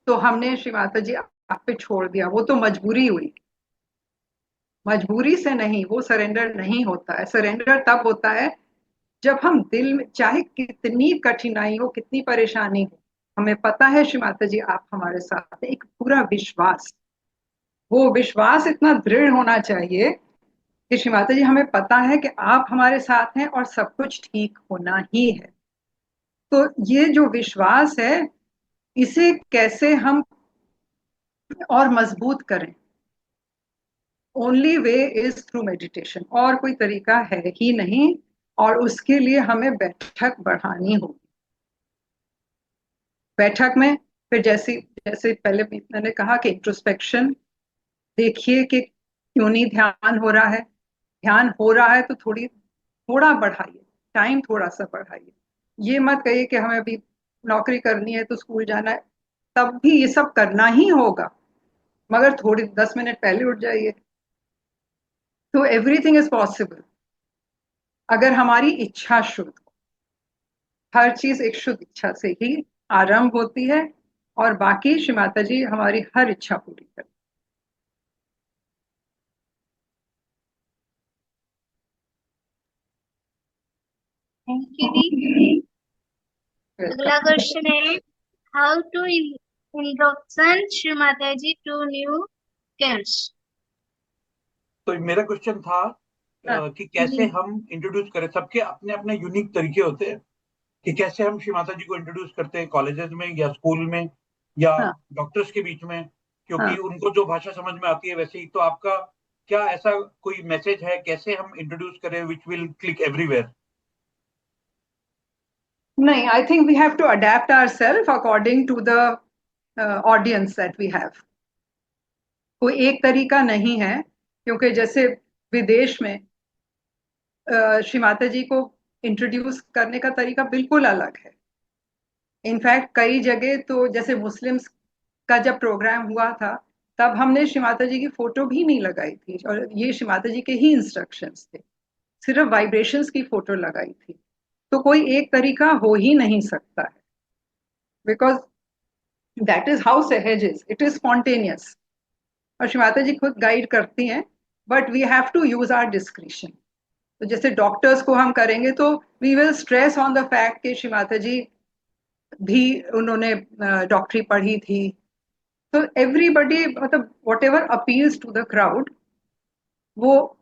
तो हमने श्री माता जी आप पे छोड़ दिया, वो तो मजबूरी हुई। मजबूरी से नहीं, वो सरेंडर नहीं होता है। सरेंडर तब होता है जब हम दिल में, चाहे कितनी कठिनाई हो, कितनी परेशानी हो, हमें पता है श्री माता जी आप हमारे साथ हैं, एक पूरा विश्वास। वो विश्वास इतना दृढ़ होना चाहिए कि श्री माता जी हमें पता है कि आप हमारे साथ हैं और सब कुछ ठीक होना ही है। तो ये जो विश्वास है, इसे कैसे हम और मजबूत करें? Only way is through meditation, और कोई तरीका है ही नहीं। और उसके लिए हमें बैठक बढ़ानी होगी। बैठक में फिर जैसे जैसे पहले भी मैंने कहा कि इंट्रोस्पेक्शन, देखिए कि क्यों नहीं ध्यान हो रहा है। ध्यान हो रहा है तो थोड़ा बढ़ाइए, टाइम थोड़ा सा बढ़ाइए। ये मत कहिए कि हमें अभी नौकरी करनी है तो स्कूल जाना है, तब भी ये सब करना ही होगा, मगर थोड़ी 10 मिनट पहले उठ जाइए। तो एवरीथिंग इज पॉसिबल अगर हमारी इच्छा शुद्ध हो। हर चीज एक शुद्ध इच्छा से ही आरंभ होती है, और बाकी श्री माता जी हमारी हर इच्छा पूरी करती थैंक यू दी। है। अगला क्वेश्चन है, how to introduction Shri Mata ji to new comes. तो मेरा क्वेश्चन था हाँ, कि कैसे हम इंट्रोड्यूस करें। सबके अपने अपने यूनिक तरीके होते हैं कि कैसे हम श्री माता जी को इंट्रोड्यूस करते हैं, कॉलेजेस में या स्कूल में या हाँ, डॉक्टर्स के बीच में, क्योंकि हाँ। उनको जो भाषा समझ में आती है वैसे ही। तो आपका क्या ऐसा कोई मैसेज है कैसे हम इंट्रोड्यूस करें विच विल क्लिक एवरीवेयर? नहीं, I think we have to adept our self according to the audience that we have. कोई एक तरीका नहीं है, क्योंकि जैसे विदेश में श्री माता जी को इंट्रोड्यूस करने का तरीका बिल्कुल अलग है। इनफैक्ट कई जगह तो जैसे मुस्लिम्स का जब प्रोग्राम हुआ था, तब हमने श्री माता जी की फोटो भी नहीं लगाई थी, और ये श्री माता जी के ही इंस्ट्रक्शंस थे। सिर्फ वाइब्रेशंस की फोटो लगाई थी। तो कोई एक तरीका हो ही नहीं सकता है, because that is how Sahaj is, it is spontaneous. और श्री माता जी खुद गाइड करती हैं, but we have to use our discretion. तो जैसे डॉक्टर्स को हम करेंगे तो we will stress on the fact कि श्री माता जी भी उन्होंने डॉक्टरी पढ़ी थी। तो एवरीबडी, मतलब what ever appeals to the crowd, वो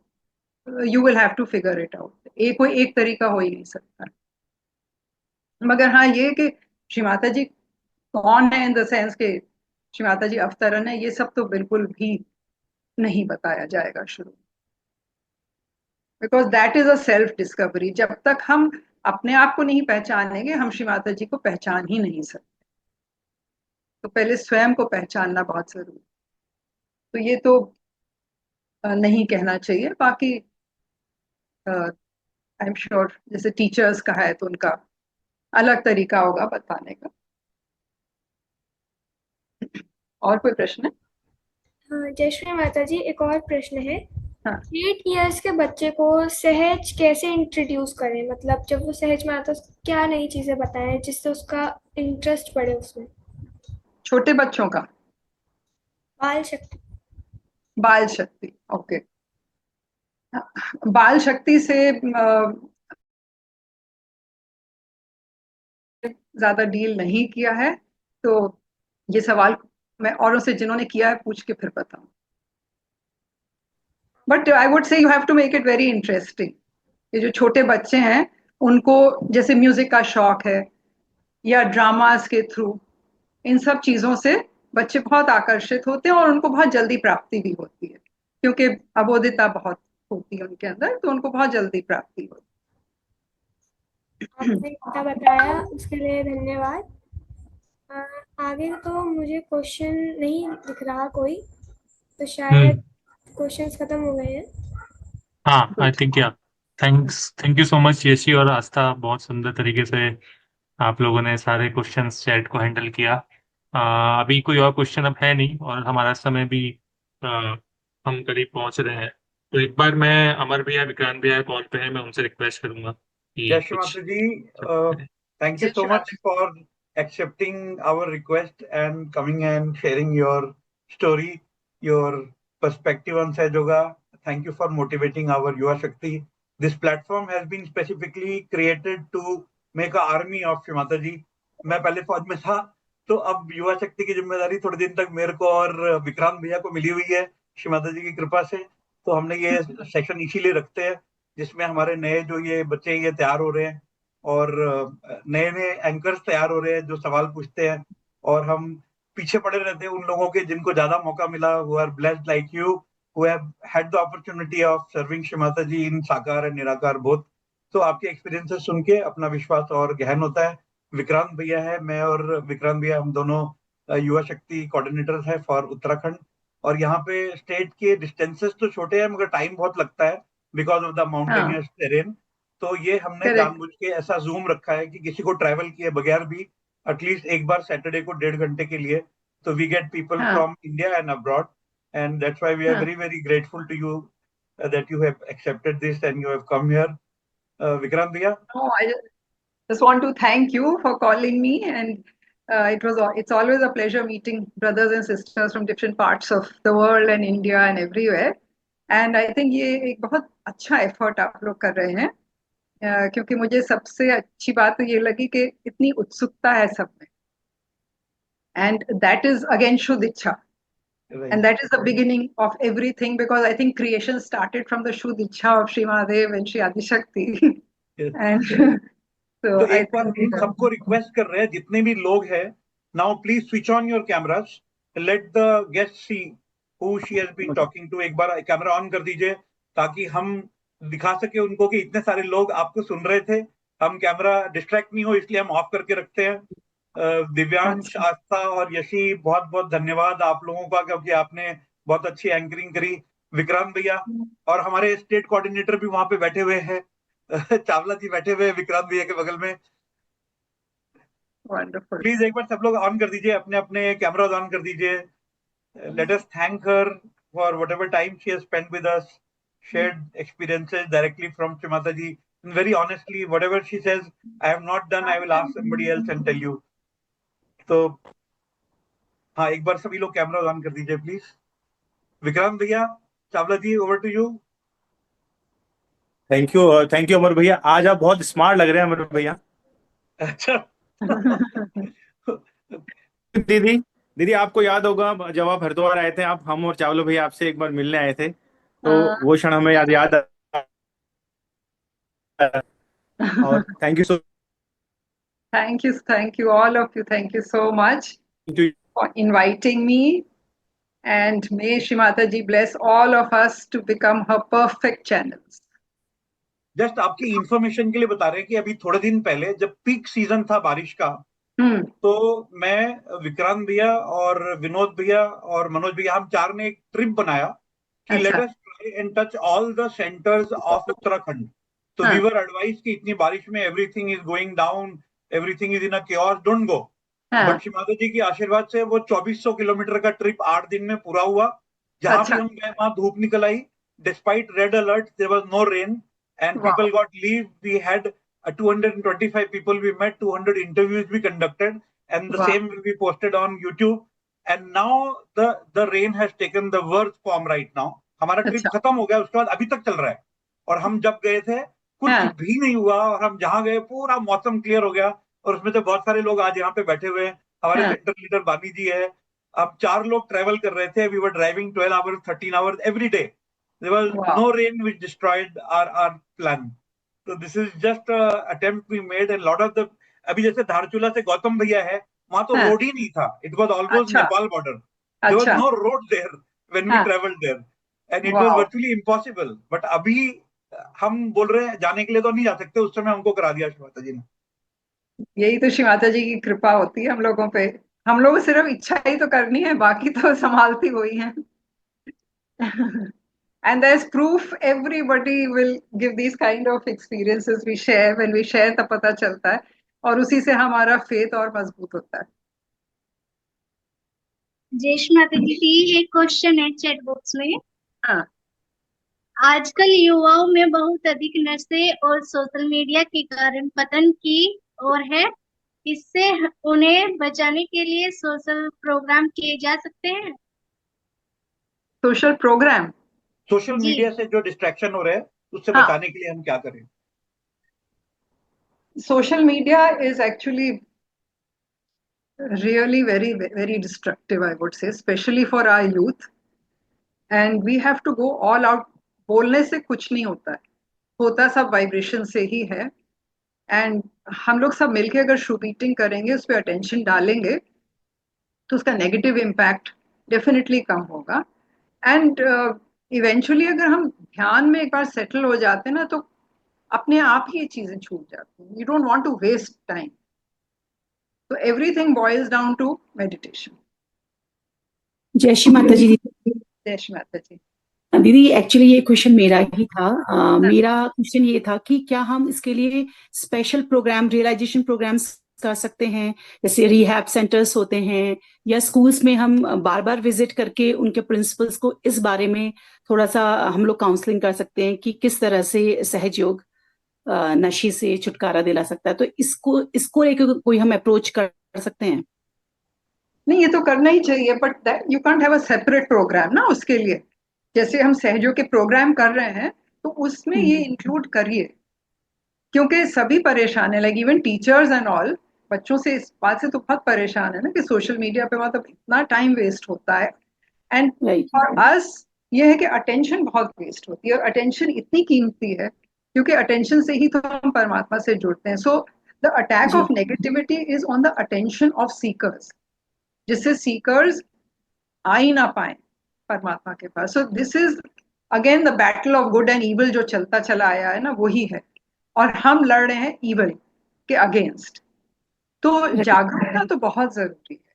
you will have to figure it out. कोई एक तरीका हो ही नहीं सकता। मगर हाँ, ये कि श्री माता जी कौन है इन द सेंस के श्री माता जी अवतरण है, ये सब तो बिल्कुल भी नहीं बताया जाएगा शुरू। Because that is a self discovery. जब तक हम अपने आप को नहीं पहचानेंगे, हम श्री माता जी को पहचान ही नहीं सकते। तो पहले स्वयं को पहचानना बहुत जरूरी। तो ये तो नहीं कहना चाहिए। बाकी आई एम श्योर जैसे टीचर्स का है तो उनका अलग तरीका होगा बताने का। और कोई प्रश्न है? हाँ, जय श्री माता जी, एक और प्रश्न है। हाँ, 8 इयर्स के बच्चे को सहज कैसे इंट्रोड्यूस करें? मतलब जब वो सहज में आता है उसको क्या नई चीजें बताएं जिससे उसका इंटरेस्ट बढ़े उसमें। छोटे बच्चों का बाल शक्ति। बाल शक्ति, ओके। बाल शक्ति से ज्यादा डील नहीं किया है, तो ये सवाल मैं औरों से जिन्होंने किया है पूछ के फिर बताऊं। But I would say you have to make it very interesting. ये जो छोटे बच्चे हैं, उनको जैसे म्यूजिक का शौक है या ड्रामास के थ्रू, इन सब चीजों से बच्चे बहुत आकर्षित होते हैं और उनको बहुत जल्दी प्राप्ति भी होती है, क्योंकि अबोधिता बहुत होती है उनके अंदर, तो उनको बहुत जल्दी प्राप्ति होती है। आपने इतना बताया उसके लिए धन्यवाद। अ, आगे तो मुझे क्वेश्चन नहीं दिख रहा कोई, तो शायद क्वेश्चंस खत्म हो गए हैं। हाँ, आई थिंक या thank you so much Yeshi और आस्था, बहुत सुंदर तरीके से आप लोगों ने सारे क्वेश्चंस चैट को हैंडल किया। अभी कोई और क्वेश्चन अब है नहीं और हमारा समय भी आ, हम करीब पहुंच रहे हैं। तो एक बार मैं अमर भैया विक्रांत भैया कॉल पे है, मैं उनसे रिक्वेस्ट करूंगा जय कि श्री कुछ माता जी, करें। thank you जय so श्री much माता। for accepting our request and coming and sharing your story, your perspective on Sahaj Yoga. Thank you for motivating our Yuva Shakti. This platform has been specifically created to make an army of Shri Mata जी। मैं पहले फौज में था, तो अब युवा शक्ति की जिम्मेदारी थोड़े दिन तक मेरे को और विक्रांत भैया को मिली हुई है श्री माता जी की कृपा से। तो हमने ये सेशन इसीलिए रखते हैं जिसमें हमारे नए जो ये बच्चे ये तैयार हो रहे हैं और नए नए एंकर्स तैयार हो रहे हैं जो सवाल पूछते हैं, और हम पीछे पड़े रहते हैं उन लोगों के जिनको ज्यादा मौका मिला, who are blessed like you, who have had the opportunity of serving Shri Mata ji in साकार and निराकार both। तो आपके एक्सपीरियंसेस सुन के अपना विश्वास और गहन होता है। विक्रांत भैया है, मैं और विक्रांत भैया हम दोनों युवा शक्ति कोऑर्डिनेटर्स है फॉर उत्तराखंड। और यहाँ पे स्टेट के डिस्टेंसेस तो छोटे हैं मगर टाइम बहुत लगता है because of the mountainous terrain. तो ये हमने करेक्ट। जानबूझ के ऐसा जूम रखा है कि किसी को ट्रैवल किए बगैर भी एटलीस्ट एक बार सैटरडे को 1.5 घंटे के लिए, तो वी गेट पीपल हाँ from India and abroad, and that's why we are हाँ। Very very grateful to you that you have accepted this and you have come here. Vikrant bhaiya, No, I just want to thank you for calling me, and it's always a pleasure meeting brothers and sisters from different parts of the world and India and everywhere. And I think ये एक बहुत अच्छा effort आप लोग कर रहे हैं, क्योंकि मुझे सबसे अच्छी बात तो ये लगी कि इतनी उत्सुकता है सब में, and that is again शुद्ध इच्छा, right. and that is the beginning of everything, because I think creation started from the शुद्ध इच्छा of Shri Mahadev and Shri Adishakti. Yes. And so तो I एक बार think उन सबको रिक्वेस्ट कर रहे हैं जितने भी लोग हैं, now please switch on your cameras, let the guest see who she has been talking to. एक बार कैमरा ऑन कर दीजिए ताकि हम दिखा सके उनको कि इतने सारे लोग आपको सुन रहे थे। हम कैमरा डिस्ट्रैक्ट नहीं हो इसलिए हम ऑफ करके रखते हैं। दिव्यांश, आस्था और यशी, बहुत बहुत धन्यवाद आप लोगों का क्योंकि आपने बहुत अच्छी एंकरिंग करी। विक्रांत भैया और हमारे स्टेट कोऑर्डिनेटर भी वहां पे बैठे हुए हैं, चावला जी बैठे हुए हैं विक्रांत भैया के बगल में। wonderful. प्लीज एक बार सब लोग ऑन कर दीजिए, अपने अपने कैमरा ऑन कर दीजिए। Let us thank her for whatever time she has spent with us, shared experiences directly from Shri Mata ji, and very honestly whatever she says I have not done, I will ask somebody else and tell you। तो हाँ, एक बार सभी लोग camera on कर दीजिए please. Vikrant भैया, Chawla ji, over to you. Thank you Amar भैया, आज आप बहुत स्मार्ट लग रहे हैं अमर भैया। अच्छा। दीदी दीदी आपको याद होगा जब आप हरिद्वार आए थे, आप हम और चावलो भैया आपसे एक बार मिलने आए थे, तो वो क्षण हमें याद और thank you so Thank you, all of you. Thank you so much much. for inviting me. And may Shri Mataji bless all of us to become her perfect channels. Just आपकी इंफॉर्मेशन के लिए बता रहे हैं कि अभी थोड़े दिन पहले जब पीक सीजन था बारिश का, तो मैं, विक्रांत भैया और विनोद भैया और मनोज भैया, हम चार ने एक ट्रिप बनाया कि let us try and touch all the centres of Uttarakhand. तो वी वर एडवाइज कि इतनी बारिश में everything is going down, everything is in a chaos, don't go. But Shri Mata जी की आशीर्वाद से वो 2400 किलोमीटर का ट्रिप 8 दिन में पूरा हुआ। जहां भी हम गए वहां धूप निकल आई, despite red alert there was no rain and people got leave. We had 225 people we met, 200 interviews we conducted, and the same will be posted on YouTube. And now the rain has taken the worst form right now. हमारा trip खत्म हो गया, उसके बाद अभी तक चल रहा है। और हम जब गए थे कुछ भी नहीं हुआ, और हम जहां गए पूरा मौसम क्लियर हो गया। और उसमें से बहुत सारे लोग आज यहाँ पे बैठे हुए हैं। हमारे सेंटर लीडर बानी जी है। अब 4 लोग ट्रेवल कर रहे थे, we were driving 12 hours 13 hours every day. There was no rain which destroyed our plan. So this is just a attempt we made, and lot of the, अभी जैसे धारचूला से गौतम भैया है, वहां तो रोड ही नहीं था। It was almost Nepal border. There was no road there when we traveled there, and it was virtually impossible. But अभी हम बोल रहे हैं जाने के लिए तो नहीं जा सकते, उस समय हमको करा दिया श्री माता जी ने। यही तो श्री माता जी की कृपा होती है हम लोगों पे। हम लोग सिर्फ इच्छा ही तो करनी है, बाकी तो संभालती हुई है। And there's proof everybody will give these kind of experiences we share. When we share तब पता चलता है, और उसी से हमारा faith और मजबूत होता है। जय माता दीदी, एक क्वेश्चन है चैट बॉक्स में। हाँ, आजकल युवाओं में बहुत अधिक नशे और सोशल मीडिया के कारण पतन की ओर है। इससे उन्हें बचाने के लिए सोशल प्रोग्राम किए जा सकते हैं। Social programme. सोशल जी। मीडिया से जो डिस्ट्रैक्शन हो रहे हैं उससे हाँ। बचाने के लिए हम क्या करें? Social media is actually really very destructive, I would say, especially for our youth. And we have to go all out. बोलने से कुछ नहीं होता है, होता सब वाइब्रेशन से ही है। एंड हम लोग सब मिलके अगर शूटिंग करेंगे, उस पर अटेंशन डालेंगे, तो उसका नेगेटिव इम्पैक्ट डेफिनेटली कम होगा। एंड इवेंचुअली अगर हम ध्यान में एक बार सेटल हो जाते हैं ना, तो अपने आप ही ये चीजें छूट जाती हैं। You don't want to waste time, तो everything boils down to meditation. जय श्री माता जी दीदी। जय श्री माता जी। दीदी एक्चुअली ये क्वेश्चन मेरा ही था। मेरा क्वेश्चन ये था कि क्या हम इसके लिए स्पेशल प्रोग्राम, रियलाइजेशन प्रोग्राम्स कर सकते हैं, जैसे रिहैब सेंटर्स होते हैं, या स्कूल्स में हम बार बार विजिट करके उनके प्रिंसिपल्स को इस बारे में थोड़ा सा हम लोग काउंसलिंग कर सकते हैं कि किस तरह से सहज योग नशे से छुटकारा दिला सकता है। तो इसको लेकर कोई हम अप्रोच कर सकते हैं? नहीं, ये तो करना ही चाहिए, but you can't have a separate programme ना उसके लिए। जैसे हम सहयोग के प्रोग्राम कर रहे हैं, तो उसमें ये इंक्लूड करिए, क्योंकि सभी परेशान है, like even teachers and all. बच्चों से इस बात से तो बहुत परेशान है ना कि सोशल मीडिया पे मतलब इतना टाइम वेस्ट होता है। एंड फॉर अस ये है कि अटेंशन बहुत वेस्ट होती है, और अटेंशन इतनी कीमती है, क्योंकि अटेंशन से ही तो हम परमात्मा से जुड़ते हैं। So the attack of negativity is on the attention of seekers, जिससे सीकर्स आ ही ना पाए परमात्मा के पास। So this is again the battle of good and evil जो चलता चला आया है ना, वही है। और हम लड़ रहे हैं इविल के अगेंस्ट। तो जागरूकता तो बहुत जरूरी है।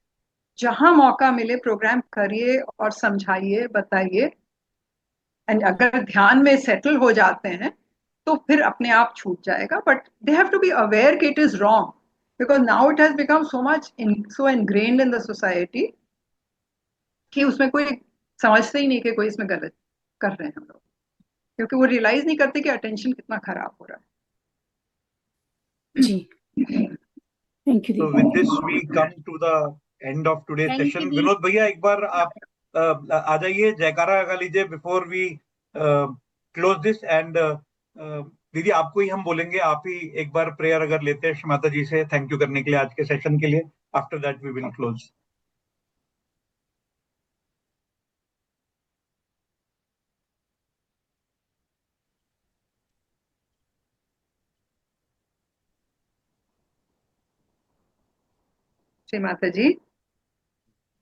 जहां मौका मिले प्रोग्राम करिए और समझाइए, बताइए। एंड अगर ध्यान में सेटल हो जाते हैं तो फिर अपने आप छूट जाएगा। But they have to be aware कि it is wrong, because now it has become so much so ingrained in the society कि उसमें कोई समझते ही नहीं कि कोई इसमें गलत कर रहे हैं हम लोग, क्योंकि वो रियलाइज नहीं करते कि अटेंशन कितना खराब हो रहा है। जी, thank you. So with this we come to the end of today's session. Vinod भैया एक बार आप आ जाइए, जयकारा लगा लीजिए before we close this. And दीदी आपको ही हम बोलेंगे, आप ही एक बार प्रेयर अगर लेते हैं माता जी से थैंक यू करने के लिए आज के सेशन के लिए। After that we will close. Shri Mata ji,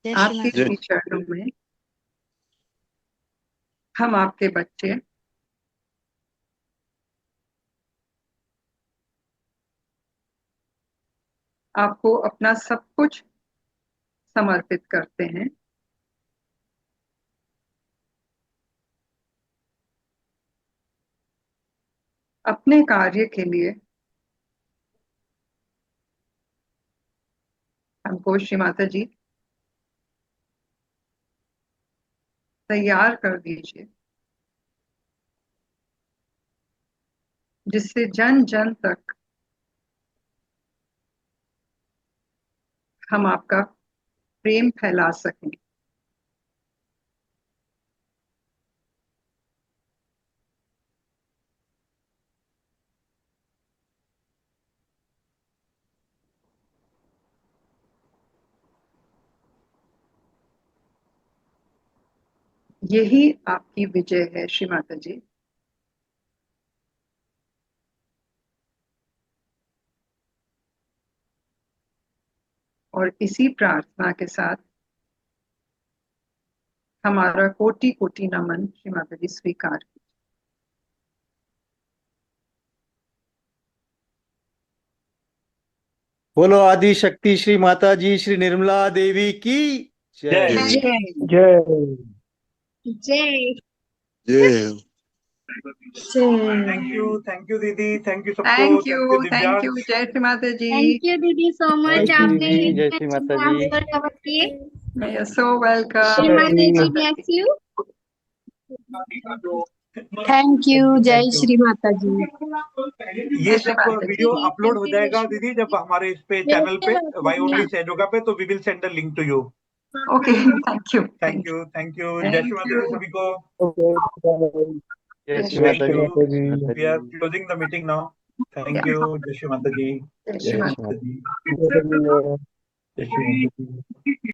आपके श्री चरणों में हम आपके बच्चे आपको अपना सब कुछ समर्पित करते हैं। अपने कार्य के लिए हमको श्री माता जी तैयार कर दीजिए, जिससे जन जन तक हम आपका प्रेम फैला सकें। यही आपकी विजय है श्री माता जी। और इसी प्रार्थना के साथ हमारा कोटि कोटि नमन श्री माता जी स्वीकार कीजिए। बोलो आदि शक्ति श्री माता जी श्री निर्मला देवी की जय। जय जय जय जय। थैंक यू दीदी, थैंक यू सबको, थैंक यू दिव्यांश। जय श्री माता जी। थैंक यू दीदी सो मच, जय श्री आपने दीदी, जय इतने श्री अच्छे माता जी। कवर किए। You're so welcome. Shri Mata ji bless you. Thank you. जय Thank you. श्री माता जी। ये श्री जब माता जी। वीडियो अपलोड हो जाएगा दीदी, जब हमारे इस पे चैनल पे वाई ओनली सहयोगा पे, तो we will send the link to you. Okay, thank you. Thank you, thank you. जय श्री माता जी सभी को। जय Shri thank Mata you. Ji. We are closing the meeting now. Thank you. जय श्री माता जी। जय श्री माता जय श्री माता जी। जय श्री माता जी।